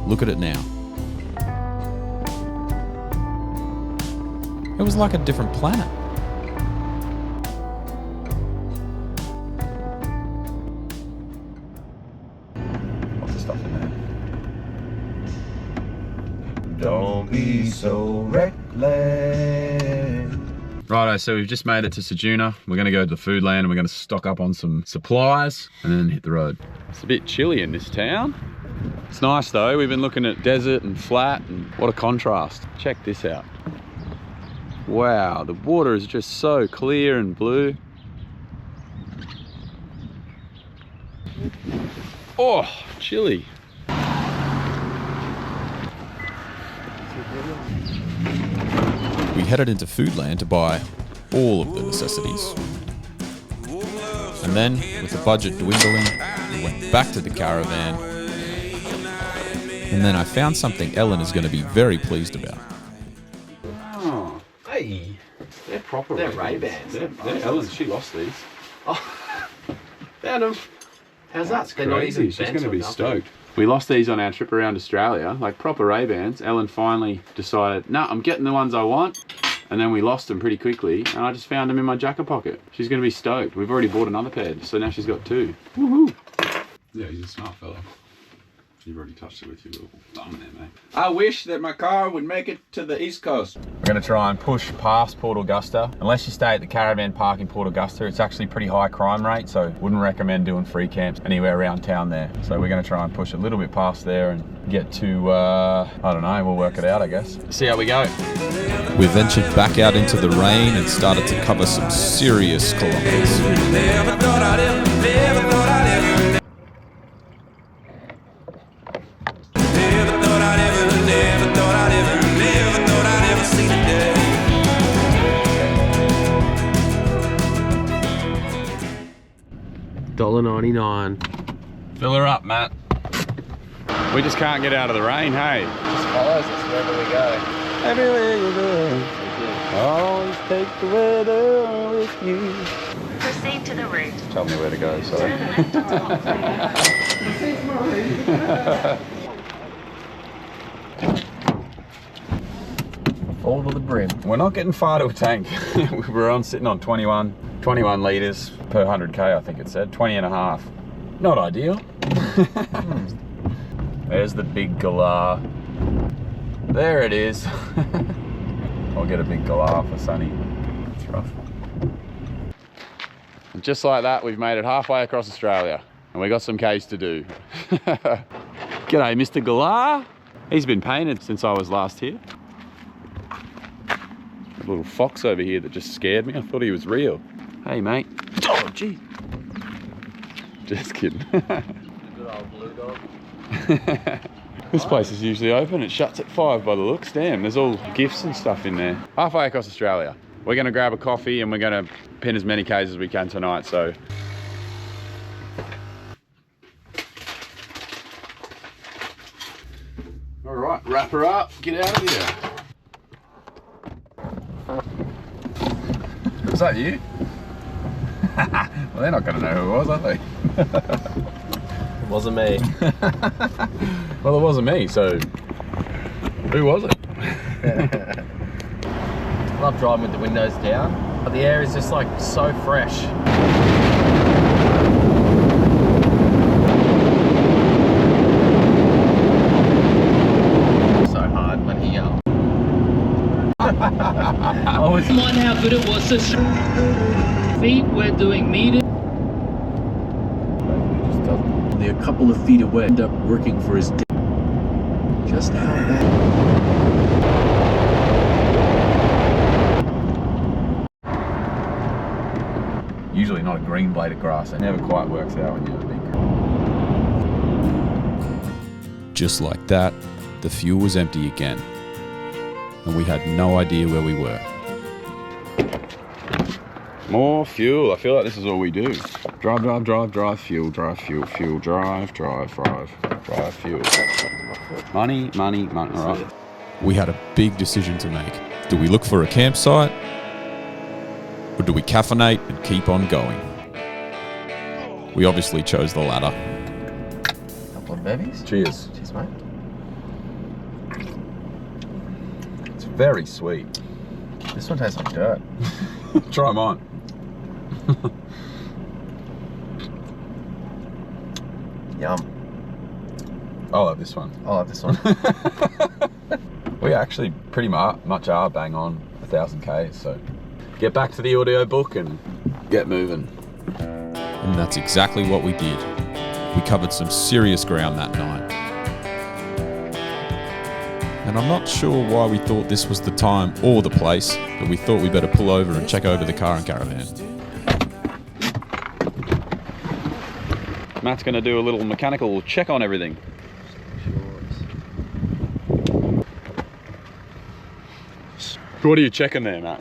Look at it now. It was like a different planet. Lots of stuff in there. Don't be so reckless. Righto, so we've just made it to Ceduna. We're going to go to the food land and we're going to stock up on some supplies and then hit the road. It's a bit chilly in this town. It's nice though. We've been looking at desert and flat, and what a contrast. Check this out. Wow, the water is just so clear and blue. Oh, chilly. We headed into Foodland to buy all of the necessities. And then, with the budget dwindling, we went back to the caravan. And then I found something Ellen is going to be very pleased about. Oh, Hey, they're proper. they're Ray-Bans. They're Ellen, she lost these. Oh, found them. How's that? That's crazy. She's going to be stoked. We lost these on our trip around Australia, like proper Ray-Bans. Ellen finally decided, no, I'm getting the ones I want. And then we lost them pretty quickly, and I just found them in my jacket pocket. She's going to be stoked. We've already bought another pair, so now she's got 2. Woohoo! Yeah, he's a smart fella. You've already touched it with your little thumb there, mate. I wish that my car would make it to the East Coast. We're going to try and push past Port Augusta. Unless you stay at the caravan park in Port Augusta, it's actually pretty high crime rate, so wouldn't recommend doing free camps anywhere around town there. So we're going to try and push a little bit past there and get to, I don't know, we'll work it out, I guess. See how we go. We ventured back out into the rain and started to cover some serious kilometers. Never thought I'd ever see the day. $1.99. Fill her up, Matt. We just can't get out of the rain, hey? Just follows us wherever we go. Everywhere you go, always take the weather with you. Proceed to the route. Tell me where to go, sorry. All to the brim. We're not getting far to a tank. We're sitting on 21 litres per 100k, I think it said. 20 and a half. Not ideal. There's the big galah. There it is. I'll get a big galah for Sunny. It's rough. And just like that, we've made it halfway across Australia. And we got some Ks to do. G'day, Mr. Galah. He's been painted since I was last here. A little fox over here that just scared me. I thought he was real. Hey, mate. Oh, gee. Just kidding. Good old blue dog. This place is usually open. It shuts at 5 by the looks. Damn, there's all gifts and stuff in there. Halfway across Australia. We're going to grab a coffee and we're going to pin as many Ks as we can tonight, so. All right, wrap her up. Get out of here. Was that you? Well, they're not going to know who it was, are they? It wasn't me. Well, it wasn't me, so who was it? I love driving with the windows down. But the air is just like so fresh. So hard when he I was Come on, how good it was. So feet, we're doing meters. Only a couple of feet away, end up working for his day. Just how bad. Usually not a green blade of grass. It never quite works out when you have a big green. Just like that, the fuel was empty again, and we had no idea where we were. More fuel. I feel like this is all we do. Drive, drive, drive, drive, fuel, drive, fuel, fuel, drive, drive, drive, drive, fuel. Money, money, money. All right. we had a big decision to make. Do we look for a campsite? Or do we caffeinate and keep on going? We obviously chose the latter. Couple of bevies. Cheers. Cheers, mate. It's very sweet. This one tastes like dirt. Try them on. Yum. I'll have this one. I'll have this one. We actually pretty much are bang on 1,000 Ks, so get back to the audio book and get moving. And that's exactly what we did. We covered some serious ground that night. And I'm not sure why we thought this was the time or the place, but we thought we better pull over and check over the car and caravan. Matt's going to do a little mechanical check on everything. What are you checking there, Matt?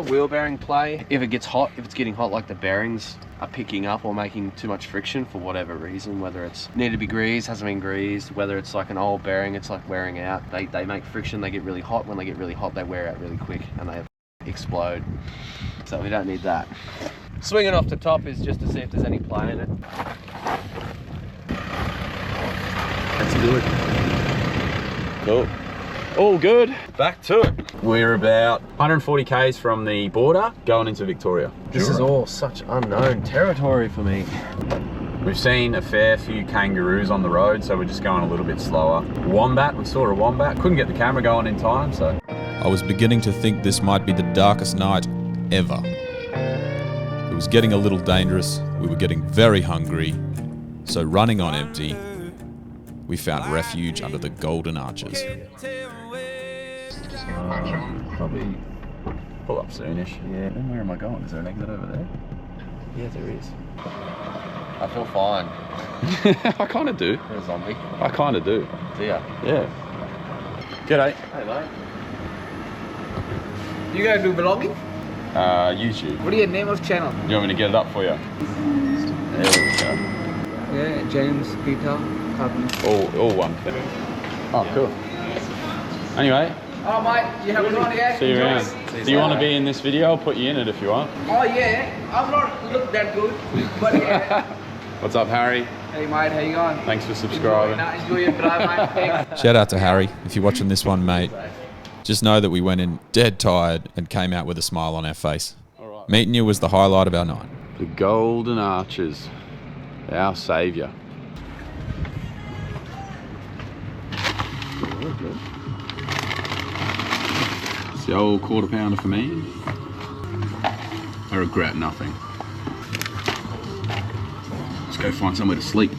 Wheel bearing play. If it gets hot, if it's getting hot, like the bearings are picking up or making too much friction for whatever reason, whether it's needed to be greased, hasn't been greased, whether it's like an old bearing, it's like wearing out. They make friction, they get really hot. When they get really hot, they wear out really quick and they explode. So we don't need that. Swinging off the top is just to see if there's any play in it. That's good. Cool. All good. Back to it. We're about 140 Ks from the border going into Victoria. This is all such unknown territory for me. We've seen a fair few kangaroos on the road, so we're just going a little bit slower. Wombat, we saw a wombat. Couldn't get the camera going in time, so. I was beginning to think this might be the darkest night ever. It was getting a little dangerous. We were getting very hungry. So running on empty, we found refuge under the Golden Arches. Probably pull up soonish. Yeah. Then where am I going? Is there an exit over there? Yeah, there is. I feel fine. I kind of do. You're a zombie. I kind of do. Do ya? Yeah. G'day. Hey, mate. You guys do vlogging? YouTube. What is your name of channel? Do you want me to get it up for you? There we go. Yeah, James, Peter, Carpenter. All one thing. Oh, cool. Anyway. Oh, mate, you have fun, yeah? See you around. Do you want to be in this video? I'll put you in it if you want. Oh, yeah. I'm not look that good, but yeah. What's up, Harry? Hey, mate, how you going? Thanks for subscribing. Enjoy your drive, mate. Thanks. Shout out to Harry, if you're watching this one, mate. Just know that we went in dead tired and came out with a smile on our face. Right. Meeting you was the highlight of our night. The Golden Arches, our saviour. It's the old quarter pounder for me. I regret nothing. Let's go find somewhere to sleep.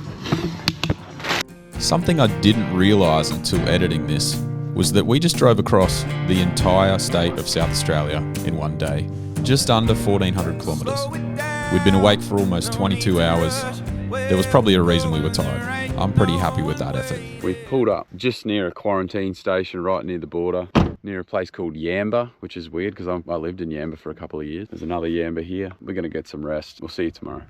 Something I didn't realise until editing this was that we just drove across the entire state of South Australia in one day, just under 1,400 kilometres. We'd been awake for almost 22 hours. There was probably a reason we were tired. I'm pretty happy with that effort. We pulled up just near a quarantine station right near the border, near a place called Yamba, which is weird because I lived in Yamba for a couple of years. There's another Yamba here. We're going to get some rest. We'll see you tomorrow.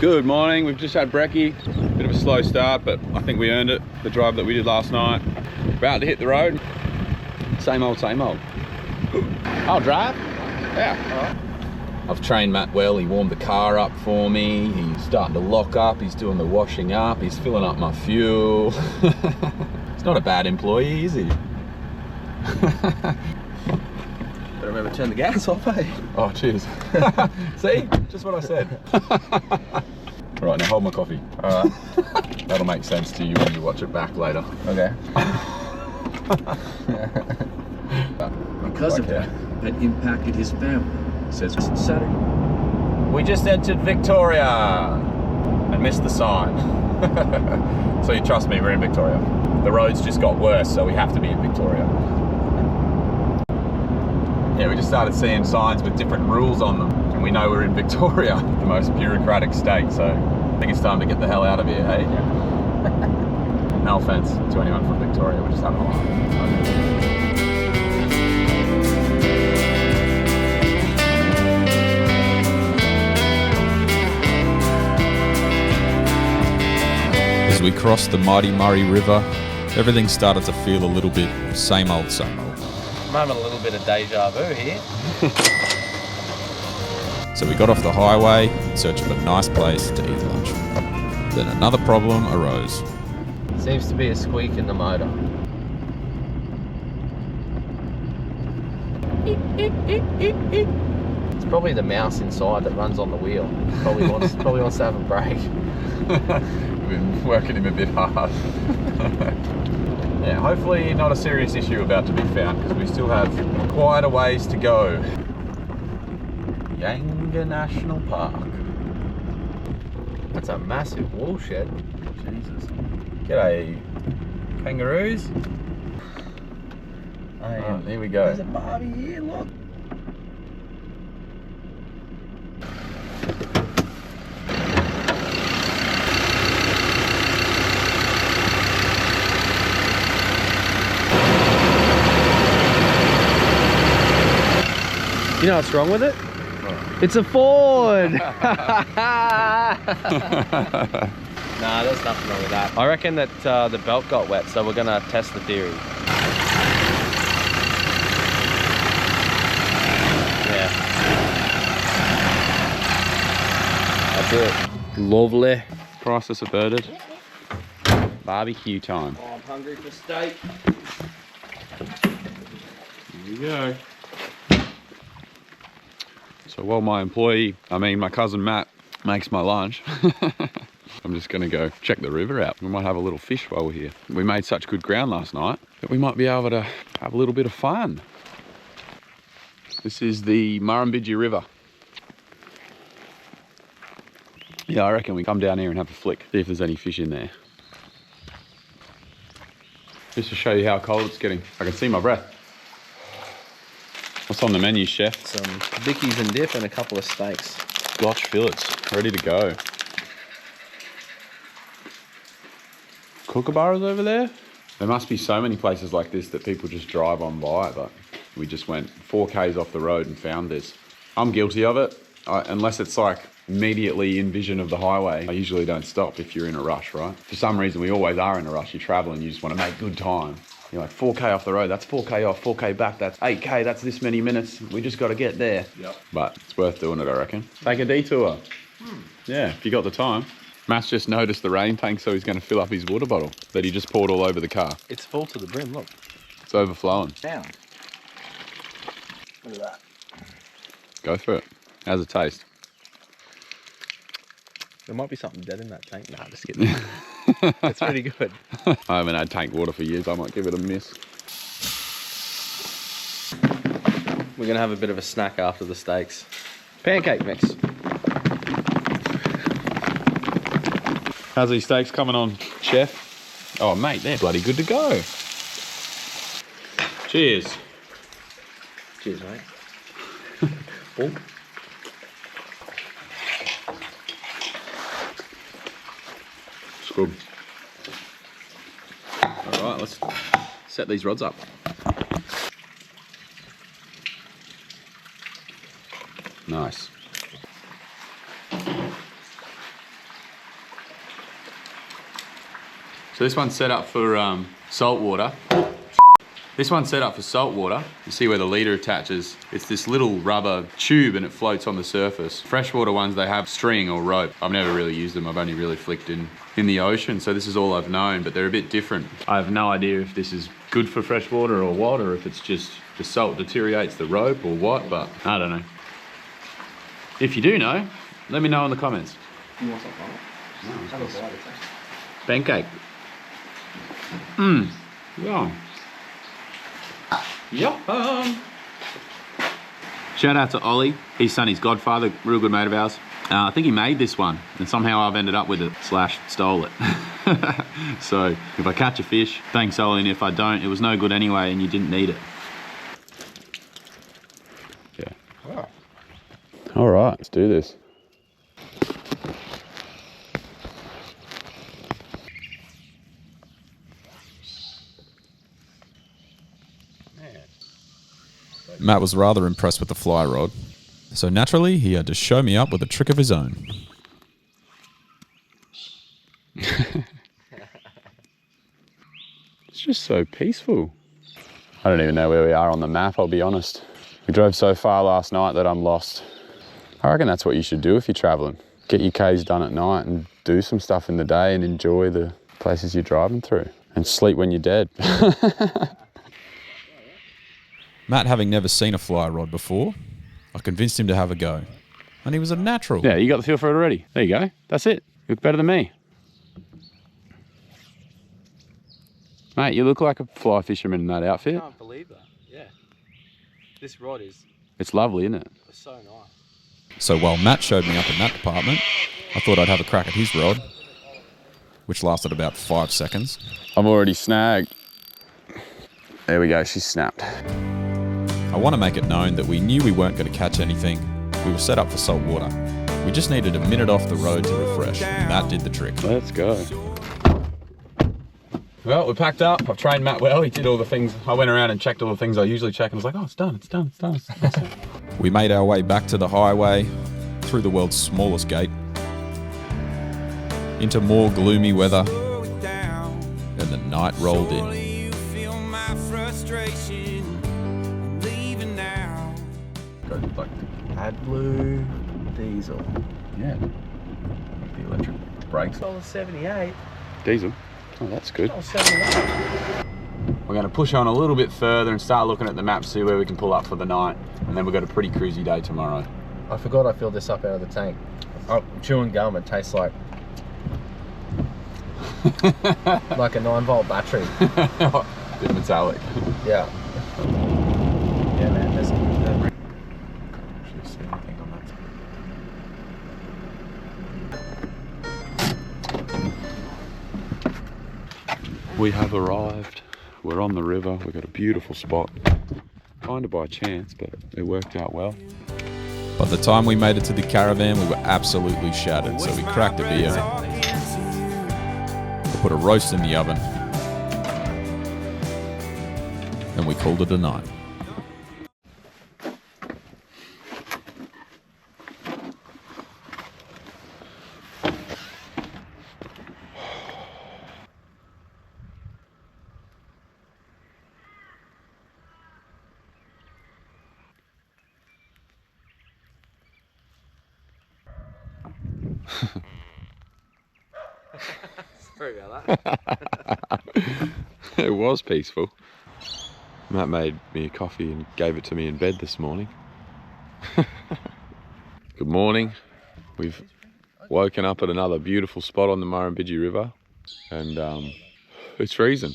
Good morning, we've just had brekkie. Bit of a slow start, but I think we earned it. The drive that we did last night. About to hit the road. Same old, same old. I'll drive. Yeah. Right. I've trained Matt well. He warmed the car up for me. He's starting to lock up. He's doing the washing up. He's filling up my fuel. He's not a bad employee, is he? Better remember to turn the gas off, eh? Oh, cheers. See? Just what I said. Right, now hold my coffee. Alright. That'll make sense to you when you watch it back later. Okay. Because of that, had impacted his family, says Saturday. We just entered Victoria and missed the sign. So you trust me, we're in Victoria. The roads just got worse, so we have to be in Victoria. Yeah, we just started seeing signs with different rules on them, and we know we're in Victoria, the most bureaucratic state, so I think it's time to get the hell out of here, hey? Yeah. No offense to anyone from Victoria, we're just having a laugh. we crossed the mighty Murray River, everything started to feel a little bit same old, same old. I'm having a little bit of deja vu here. So we got off the highway in search of a nice place to eat lunch. Then another problem arose. Seems to be a squeak in the motor. It's probably the mouse inside that runs on the wheel. Probably wants to have a break. We've been working him a bit hard. Yeah, hopefully not a serious issue about to be found, because we still have quite a ways to go. Yanga National Park. That's a massive wool shed. Jesus. G'day, kangaroos. Oh, here we go. There's a Barbie here, look. You know what's wrong with it? It's a Ford! Nah, there's nothing wrong with that. I reckon that the belt got wet, so we're gonna test the theory. Yeah. That's it. Lovely. Prices averted. Barbecue time. Oh, I'm hungry for steak. Here we go. So while my cousin Matt makes my lunch, I'm just gonna go check the river out. We might have a little fish while we're here. We made such good ground last night that we might be able to have a little bit of fun. This is the Murrumbidgee River. Yeah, I reckon we come down here and have a flick, see if there's any fish in there. Just to show you how cold it's getting. I can see my breath. What's on the menu, chef? Some Vickies and dip and a couple of steaks. Scotch fillets, ready to go. Kookaburras over there? There must be so many places like this that people just drive on by, but we just went 4 Ks off the road and found this. I'm guilty of it, unless it's like immediately in vision of the highway. I usually don't stop if you're in a rush, right? For some reason, we always are in a rush. You're traveling, you just want to make good time. You're like 4K off the road, that's 4K off, 4K back, that's 8K, that's this many minutes. We just got to get there. Yep. But it's worth doing it, I reckon. Take a detour. Yeah, if you got the time. Matt's just noticed the rain tank, so he's going to fill up his water bottle that he just poured all over the car. It's full to the brim, look. It's overflowing. Down. Look at that. Go for it. How's it taste? There might be something dead in that tank. Nah, just kidding. It's pretty good. I haven't had tank water for years. I might give it a miss. We're going to have a bit of a snack after the steaks. Pancake mix. How's these steaks coming on, chef? Oh, mate, they're bloody good to go. Cheers. Cheers, mate. Bonk. It's good. All right, let's set these rods up. Nice. So this one's set up for salt water. This one's set up for salt water. You see where the leader attaches. It's this little rubber tube and it floats on the surface. Freshwater ones, they have string or rope. I've never really used them. I've only really flicked in the ocean, so this is all I've known, but they're a bit different. I have no idea if this is good for freshwater or what, or if it's just the salt deteriorates the rope or what, but I don't know. If you do know, let me know in the comments. You want something on it? Pancake. Yeah. Yum. Shout out to Ollie. He's Sonny's godfather, real good mate of ours. I think he made this one, and somehow I've ended up with it, / stole it. So if I catch a fish, thanks Ollie, and if I don't, it was no good anyway, and you didn't need it. Yeah. Wow. All right, let's do this. Matt was rather impressed with the fly rod, so naturally he had to show me up with a trick of his own. just so peaceful. I don't even know where we are on the map, I'll be honest. We drove so far last night that I'm lost. I reckon that's what you should do if you're traveling. Get your Ks done at night and do some stuff in the day and enjoy the places you're driving through. And sleep when you're dead. Matt, having never seen a fly rod before, I convinced him to have a go. And he was a natural. Yeah, you got the feel for it already. There you go. That's it. You look better than me. Mate, you look like a fly fisherman in that outfit. I can't believe that. Yeah. This rod is... It's lovely, isn't it? It's so nice. So while Matt showed me up in that department, I thought I'd have a crack at his rod, which lasted about 5 seconds. I'm already snagged. There we go, she's snapped. I want to make it known that we knew we weren't going to catch anything. We were set up for salt water. We just needed a minute off the road to refresh, and that did the trick. Let's go. Well, we're packed up. I've trained Matt well. He did all the things. I went around and checked all the things I usually check and was like, oh, it's done, it's done, it's done. It's done. We made our way back to the highway, through the world's smallest gate, into more gloomy weather, and the night rolled in. Got like AdBlue, diesel. Yeah. The electric brakes. $1.78. Diesel. Oh, that's good. $1.78. We're going to push on a little bit further and start looking at the map, see where we can pull up for the night. And then we've got a pretty cruisy day tomorrow. I forgot I filled this up out of the tank. I'm chewing gum, it tastes like like a 9-volt battery. Bit metallic. Yeah. Yeah, man, there's Actually see anything on that. We have arrived. We're on the river. We've got a beautiful spot. Kind of by chance, but it worked out well. By the time we made it to the caravan, we were absolutely shattered, so we cracked a beer. I put a roast in the oven, and we called it a night. Sorry about that. It was peaceful. Matt made me a coffee and gave it to me in bed this morning. Good morning. We've woken up at another beautiful spot on the Murrumbidgee River, and it's freezing.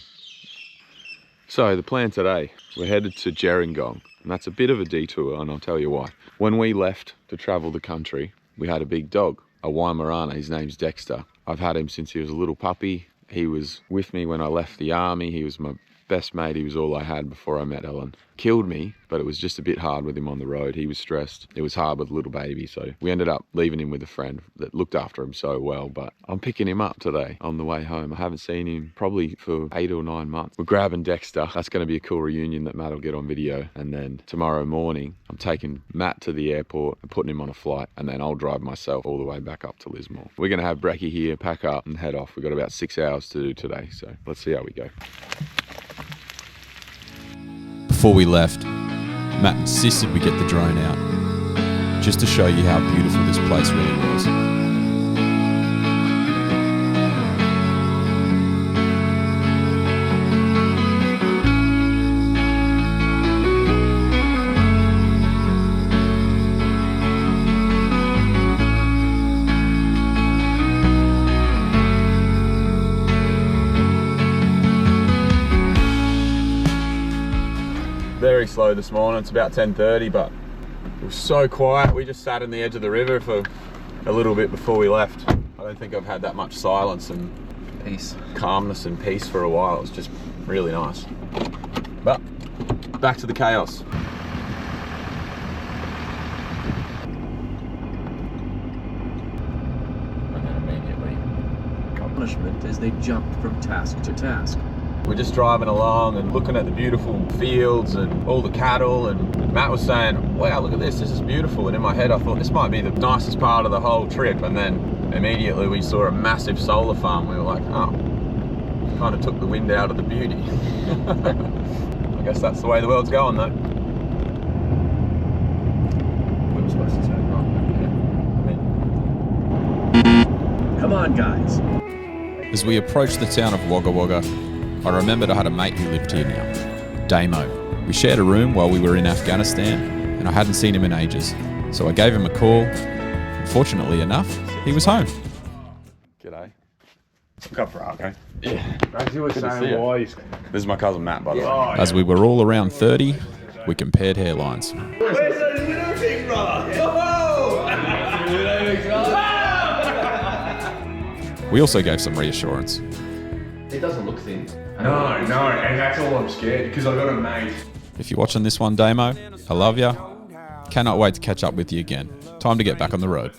So the plan today, we're headed to Gerringong, and that's a bit of a detour, and I'll tell you why. When we left to travel the country, we had a big dog, a Weimaraner. His name's Dexter. I've had him since he was a little puppy. He was with me when I left the army. He was my best mate. He was all I had before I met Ellen. Killed me, but it was just a bit hard with him on the road. He was stressed. It was hard with a little baby, so we ended up leaving him with a friend that looked after him so well. But I'm picking him up today on the way home. I haven't seen him probably for 8 or 9 months. We're grabbing Dexter. That's going to be a cool reunion that Matt will get on video. And then tomorrow morning, I'm taking Matt to the airport and putting him on a flight, and then I'll drive myself all the way back up to Lismore. We're going to have brekkie here, pack up and head off. We've got about 6 hours to do today, so let's see how we go. Before we left, Matt insisted we get the drone out, just to show you how beautiful this place really was. Very slow this morning. It's about 10:30, but it was so quiet. We just sat on the edge of the river for a little bit before we left. I don't think I've had that much silence and Peace. Calmness and peace for a while. It was just really nice. But back to the chaos. And then immediately punishment as they jumped from task to task. we're just driving along and looking at the beautiful fields and all the cattle, and Matt was saying, wow, look at this is beautiful. And in my head I thought this might be the nicest part of the whole trip, and then immediately we saw a massive solar farm. We were like, oh, Kind of took the wind out of the beauty. I guess that's the way the world's going though. We were supposed to turn right. Come on, guys. As we approached the town of Wagga Wagga, I remembered I had a mate who lived here now, Damo. We shared a room while we were in Afghanistan, and I hadn't seen him in ages. So I gave him a call. Fortunately enough, he was home. G'day. Look up for okay? Yeah. As you were saying, why? This is my cousin Matt, by the way. As we were all around 30, we compared hairlines. Where's the little big brother? We also gave some reassurance. It doesn't look thin. No, and that's all I'm scared because I've got a mate. If you're watching this one, Damo, I love ya. Cannot wait to catch up with you again. Time to get back on the road.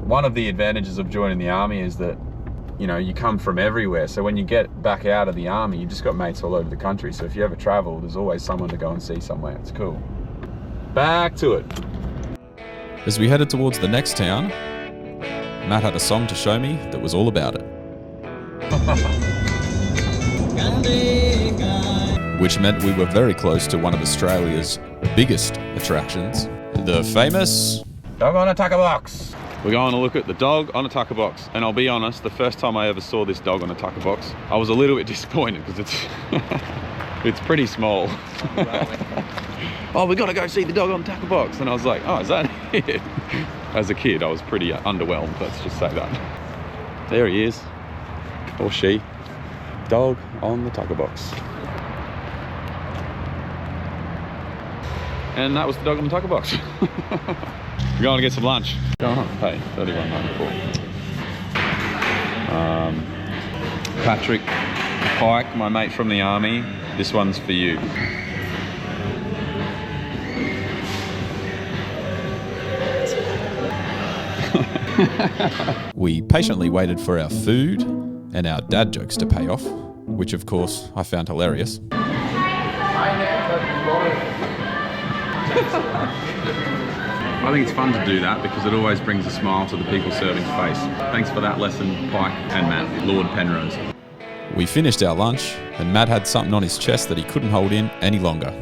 One of the advantages of joining the army is that, you know, you come from everywhere. So when you get back out of the army, you've just got mates all over the country. So if you ever travel, there's always someone to go and see somewhere. It's cool. Back to it. As we headed towards the next town, Matt had a song to show me that was all about it. Which meant we were very close to one of Australia's biggest attractions, the famous Dog on a tucker box. We're going to look at the dog on a tucker box. And I'll be honest, the first time I ever saw this dog on a tucker box, I was a little bit disappointed because it's pretty small. Oh, we got to go see the dog on the tucker box. And I was like, oh, is that it? As a kid, I was pretty underwhelmed, let's just say that. There he is, or she. Dog on the tucker box. And that was the dog on the tucker box. We're going to get some lunch. Go on, hey, 31.94. Patrick Pike, my mate from the army, this one's for you. We patiently waited for our food and our dad jokes to pay off, which of course I found hilarious. I think it's fun to do that because it always brings a smile to the people serving's face. Thanks for that lesson, Pike and Matt, Lord Penrose. We finished our lunch and Matt had something on his chest that he couldn't hold in any longer.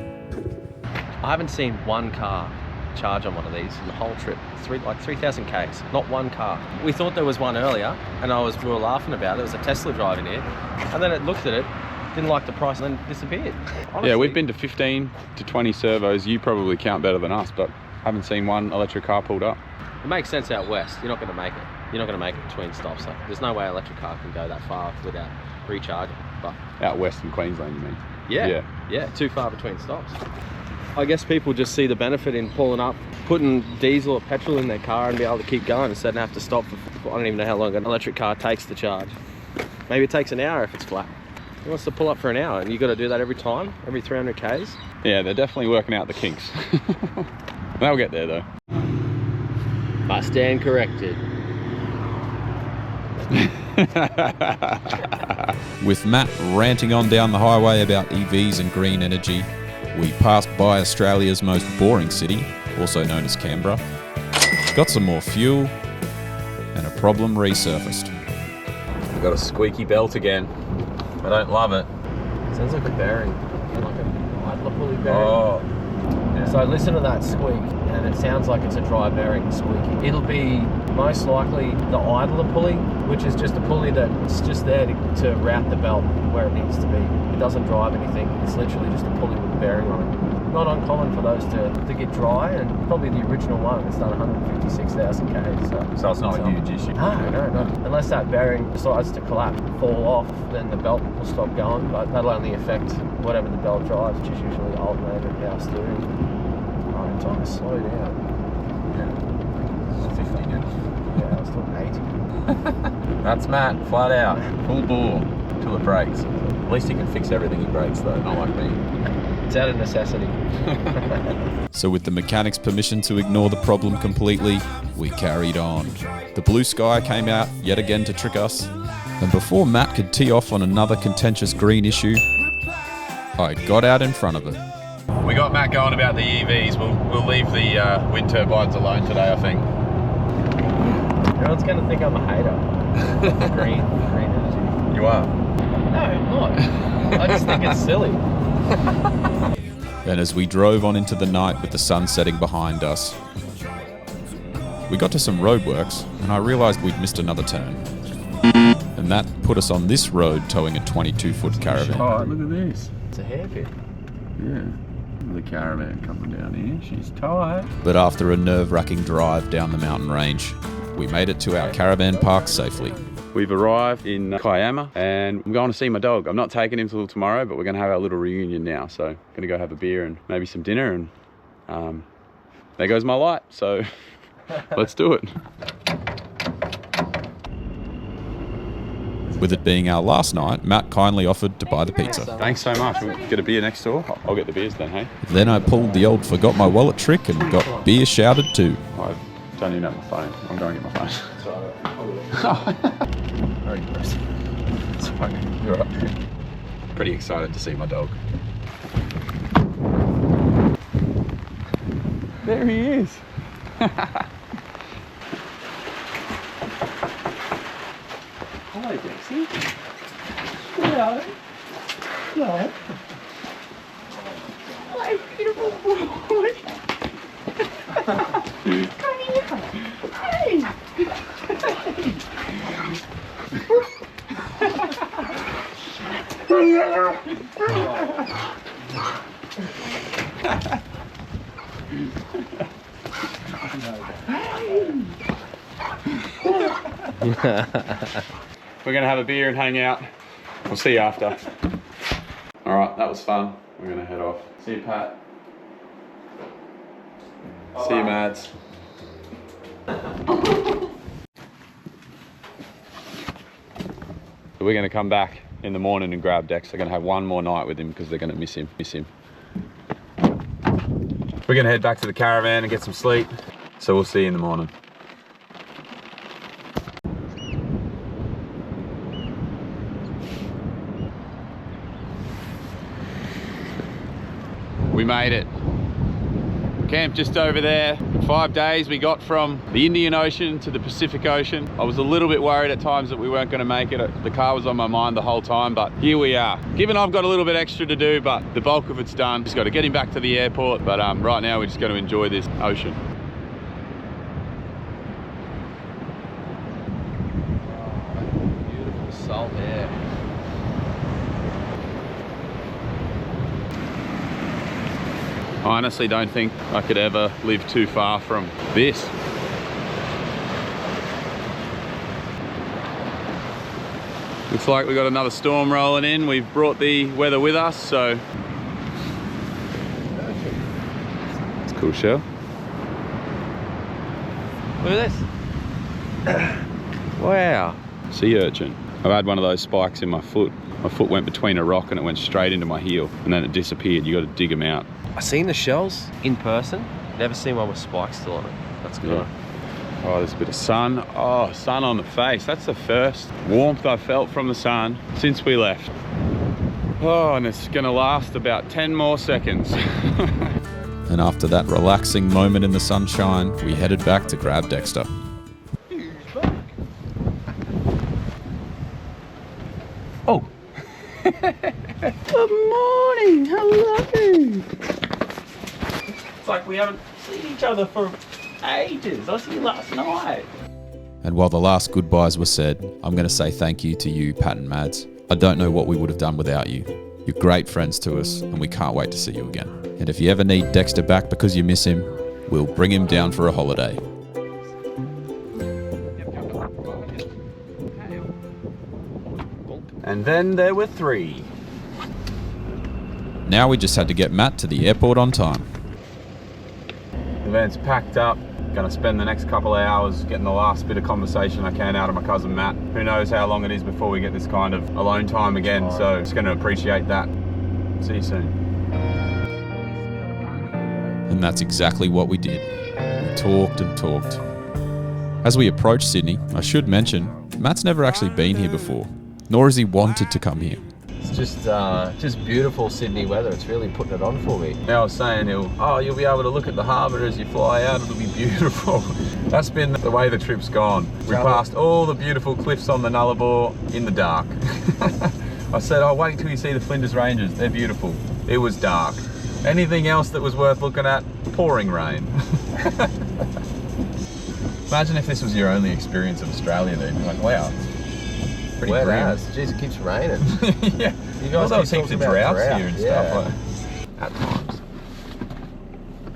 I haven't seen one car charge on one of these in the whole trip. Like 3,000 Ks, not one car. We thought there was one earlier, and we were laughing about it. It was a Tesla driving here, and then it looked at it, didn't like the price, and then disappeared. Honestly. Yeah, we've been to 15 to 20 servos. You probably count better than us, but haven't seen one electric car pulled up. It makes sense out west. You're not going to make it. You're not going to make it between stops. So there's no way an electric car can go that far without recharging. But out west in Queensland, you mean? Yeah, too far between stops. I guess people just see the benefit in pulling up, putting diesel or petrol in their car and be able to keep going instead of have to stop for, I don't even know how long an electric car takes to charge. Maybe it takes an hour if it's flat. Who wants to pull up for an hour? And you got to do that every time, every 300 Ks? Yeah, they're definitely working out the kinks. They'll get there though. I stand corrected. With Matt ranting on down the highway about EVs and green energy, we passed by Australia's most boring city, also known as Canberra, got some more fuel, and a problem resurfaced. We've got a squeaky belt again. I don't love it. Sounds like a bearing, like a idler pulley bearing. Oh. Yeah. So listen to that squeak, and it sounds like it's a dry bearing squeaking. It'll be most likely the idler pulley, which is just a pulley that's just there to route the belt where it needs to be. It doesn't drive anything. It's literally just a pulley with a bearing on it. Not uncommon for those to get dry, and probably the original one has done 156,000 Ks. So it's not a huge issue. No, not unless that bearing decides to collapse, fall off, then the belt will stop going, but that'll only affect whatever the belt drives, which is usually alternator, power steering. Right, time to slow down. Yeah. 15 now. Yeah, I was doing 80. That's Matt, flat out, full bore, till it breaks. At least he can fix everything he breaks though, not like me. It's out of necessity. So with the mechanic's permission to ignore the problem completely, we carried on. The blue sky came out yet again to trick us, and before Matt could tee off on another contentious green issue, I got out in front of it. We got Matt going about the EVs. We'll leave the wind turbines alone today, I think. Everyone's going to think I'm a hater. Green energy. You are? No, I'm not. I just think it's silly. And as we drove on into the night with the sun setting behind us, we got to some roadworks and I realised we'd missed another turn. And that put us on this road towing a 22-foot caravan. Oh, look at this. It's a hairpin. Yeah. The caravan coming down here. She's tired. But after a nerve-wracking drive down the mountain range, we made it to our caravan park safely. We've arrived in Kiama and I'm going to see my dog. I'm not taking him till tomorrow, but we're going to have our little reunion now. So I'm going to go have a beer and maybe some dinner, and there goes my light. So let's do it. With it being our last night, Matt kindly offered to buy the pizza. Thanks so much. We'll get a beer next door. I'll get the beers then, hey? Then I pulled the old forgot my wallet trick and got beer shouted too. I don't even have my phone. I'm going to get my phone. Very impressive. It's fine. You're right. Pretty excited to see my dog. There he is. Hello, Dixie. Hello. Hello. Hello, beautiful boy. Come here. Hey. We're going to have a beer and hang out. We'll see you after. All right, that was fun. We're going to head off. See you, Pat. See you, Mads. We're going to come back in the morning and grab Dex. They're going to have one more night with him because they're going to miss him. We're going to head back to the caravan and get some sleep. So we'll see you in the morning. We made it. Camp just over there. 5 days we got from the Indian Ocean to the Pacific Ocean. I was a little bit worried at times that we weren't going to make it. The car was on my mind the whole time, but here we are. Given I've got a little bit extra to do, but the bulk of it's done. Just got to get him back to the airport, but right now we're just going to enjoy this ocean. Beautiful salt air. I honestly don't think I could ever live too far from this. Looks like we got another storm rolling in. We've brought the weather with us, so it's cool, Shell. Look at this. Wow. Sea urchin. I've had one of those spikes in my foot. My foot went between a rock and it went straight into my heel, and then it disappeared. You got to dig them out. I've seen the shells in person. Never seen one with spikes still on it. That's good. Yeah. Oh, there's a bit of sun. Oh, sun on the face. That's the first warmth I've felt from the sun since we left. Oh, and it's gonna last about 10 more seconds. And after that relaxing moment in the sunshine, we headed back to grab Dexter. Oh. Good morning. Hello. It's like we haven't seen each other for ages. I saw you last night. And while the last goodbyes were said, I'm going to say thank you to you, Pat and Mads. I don't know what we would have done without you. You're great friends to us, and we can't wait to see you again. And if you ever need Dexter back because you miss him, we'll bring him down for a holiday. And then there were 3. Now we just had to get Matt to the airport on time. The van's packed up. Gonna spend the next couple of hours getting the last bit of conversation I can out of my cousin Matt. Who knows how long it is before we get this kind of alone time again, so just gonna appreciate that. See you soon. And that's exactly what we did. We talked and talked. As we approached Sydney, I should mention, Matt's never actually been here before, nor has he wanted to come here. just beautiful Sydney weather. It's really putting it on for me. Now I was saying, you'll be able to look at the harbour as you fly out. It'll be beautiful. That's been the way the trip's gone. We passed all the beautiful cliffs on the Nullarbor in the dark. I said, oh, wait till you see the Flinders Ranges. They're beautiful. It was dark. Anything else that was worth looking at, pouring rain. Imagine if this was your only experience of Australia, dude. Like, wow. Pretty Wet grim. as. Jeez, it keeps raining. Yeah. You guys Well, keep heaps of talking about droughts drought. here and Yeah. stuff. Like, at times.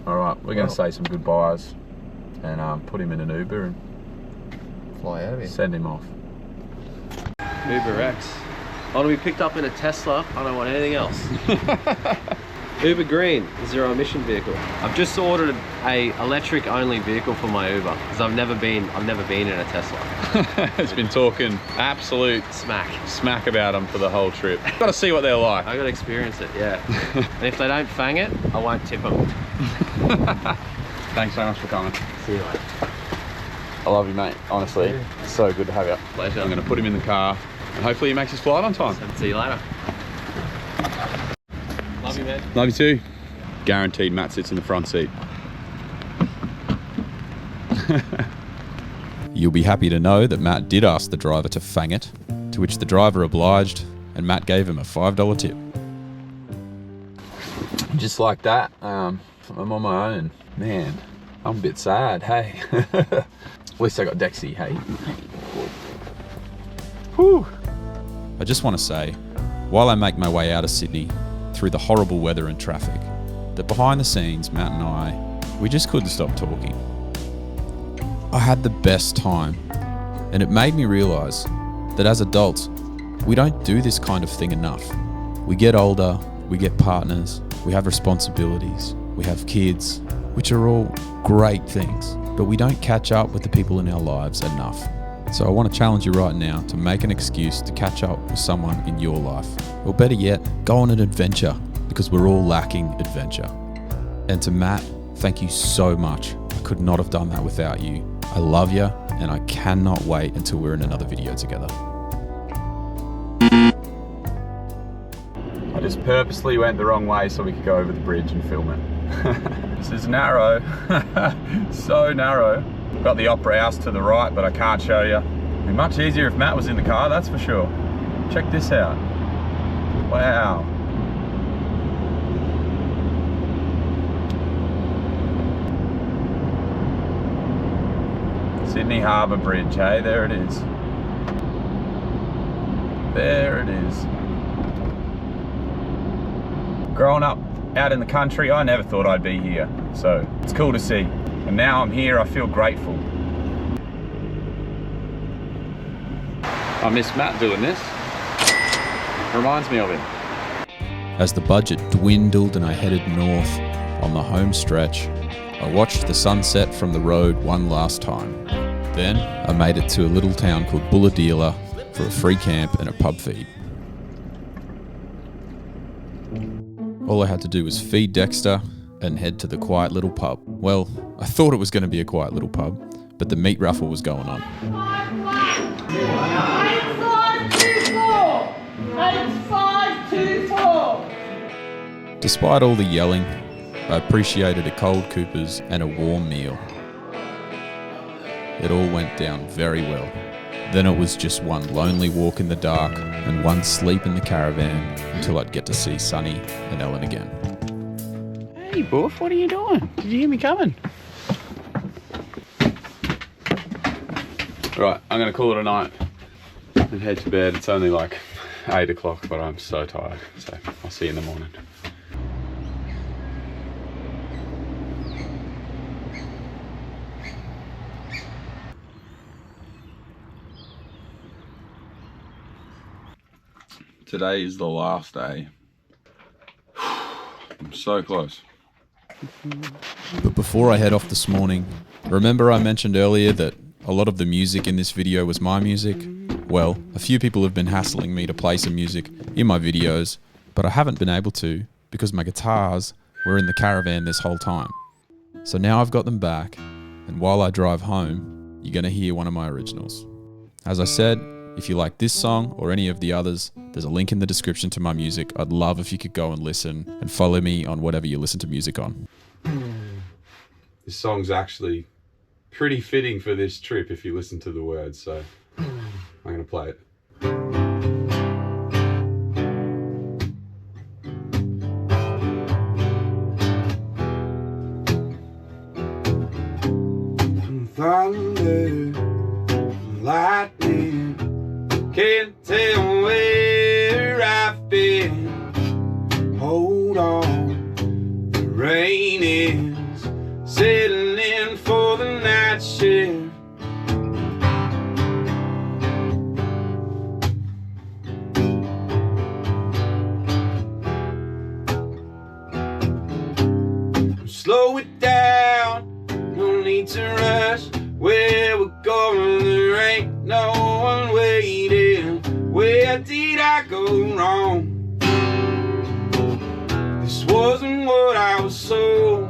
All right, we're going to say some goodbyes and put him in an Uber and Fly out of here. send him off. Uber X. I want to be picked up in a Tesla. I don't want anything else. Uber Green, zero emission vehicle. I've just ordered a electric only vehicle for my Uber because I've never been in a Tesla. It's been talking absolute smack about them for the whole trip. Got to see what they're like. I got to experience it, yeah. And if they don't fang it, I won't tip them. Thanks so much for coming. See you later. I love you, mate. Honestly, it's so good to have you. Pleasure. I'm going to put him in the car and hopefully he makes his flight on time. See you later. Love you, man. Love you too. Guaranteed Matt sits in the front seat. You'll be happy to know that Matt did ask the driver to fang it, to which the driver obliged, and Matt gave him a $5 tip. Just like that, I'm on my own. Man, I'm a bit sad, hey. At least I got Dexy, hey. Whew. I just want to say, while I make my way out of Sydney, through the horrible weather and traffic, that behind the scenes, Matt and I, we just couldn't stop talking. I had the best time, and it made me realise that as adults, we don't do this kind of thing enough. We get older, we get partners, we have responsibilities, we have kids, which are all great things, but we don't catch up with the people in our lives enough. So I want to challenge you right now to make an excuse to catch up with someone in your life. Or better yet, go on an adventure, because we're all lacking adventure. And to Matt, thank you so much. I could not have done that without you. I love you, and I cannot wait until we're in another video together. I just purposely went the wrong way so we could go over the bridge and film it. This is narrow, so narrow. Got the Opera House to the right, but I can't show you. It'd be much easier if Matt was in the car, that's for sure. Check this out. Wow. Sydney Harbour Bridge, hey, there it is. There it is. Growing up out in the country, I never thought I'd be here, so it's cool to see. And now I'm here, I feel grateful. I miss Matt doing this. Reminds me of him. As the budget dwindled and I headed north on the home stretch, I watched the sunset from the road one last time. Then I made it to a little town called Bulladila for a free camp and a pub feed. All I had to do was feed Dexter and head to the quiet little pub. Well, I thought it was going to be a quiet little pub, but the meat raffle was going on. 8524! 8524! Despite all the yelling, I appreciated a cold Cooper's and a warm meal. It all went down very well. Then it was just one lonely walk in the dark and one sleep in the caravan until I'd get to see Sonny and Ellen again. Hey, Boof, what are you doing? Did you hear me coming? Right, I'm gonna call it a night and head to bed. It's only like 8 o'clock, but I'm so tired, so I'll see you in the morning. Today is the last day. I'm so close. But before I head off this morning, remember I mentioned earlier that a lot of the music in this video was my music? Well, a few people have been hassling me to play some music in my videos, but I haven't been able to because my guitars were in the caravan this whole time. So now I've got them back, and while I drive home, you're going to hear one of my originals. As I said, If you like this song or any of the others, there's a link in the description to my music. I'd love if you could go and listen and follow me on whatever you listen to music on. This song's actually pretty fitting for this trip if you listen to the words, so I'm going to play it. Thunder, lightning, can't tell where I've been. Hold on, the rain is settling for the night shift. Slow it down, no need to rush. Where we're going, there ain't no one waiting. Where did I go wrong? This wasn't what I was sold,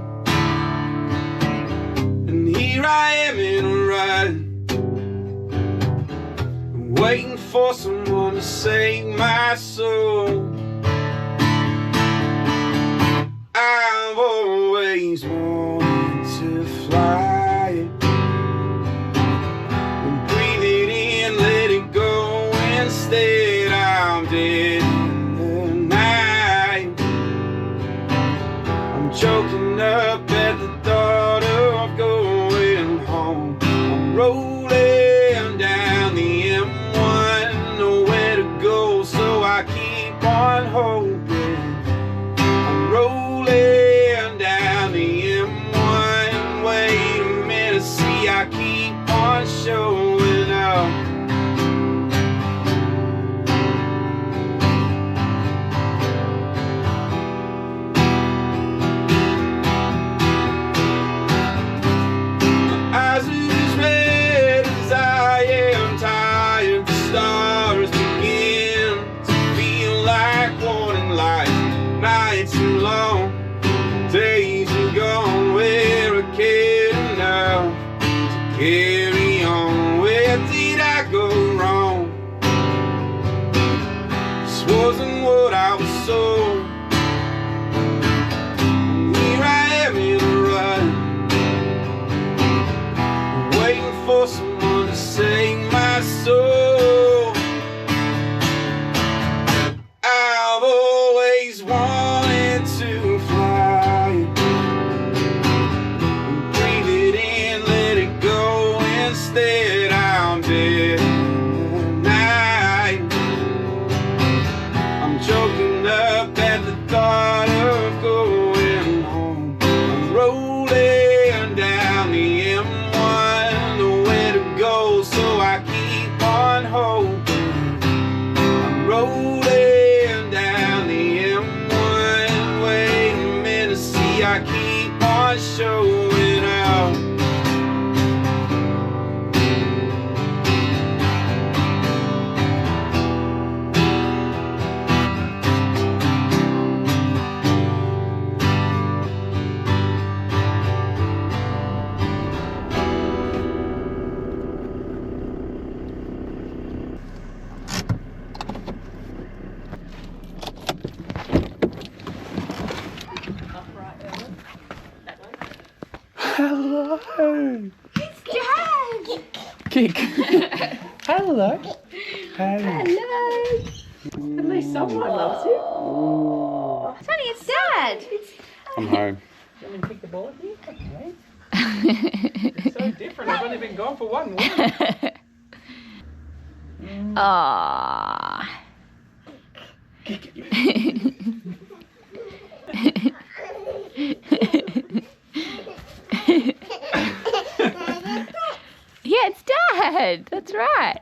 and here I am in a rut, waiting for someone to save my soul. I've always wanted to fly. Instead, I'm dead in the night. I'm choking up at the thought of going home. I'm rolling down the M1, nowhere to go, so I keep on hoping. I'm rolling down the M1. Wait a minute, see, I keep on showing up. Carry on, where did I go wrong? This wasn't what I was sold. Here I am in a rut, waiting for someone to save my soul. I've always wanted to fly. Breathe it in, let it go. Instead, I'm dead in the night. I'm choking up at the thought of going home. I'm rolling down the M1, nowhere to go, so I keep on hoping. I'm rolling down the M1. Wait a minute, see, I keep on showing out. Hello. It's Dad. Kick. Hello. Hello. At least someone loves you. Sonny, it's Dad. I'm home. You want me to pick the ball up here? Okay. It's so different. I've only been gone for 1 week. Aww. Yeah, it's Dad. That's right.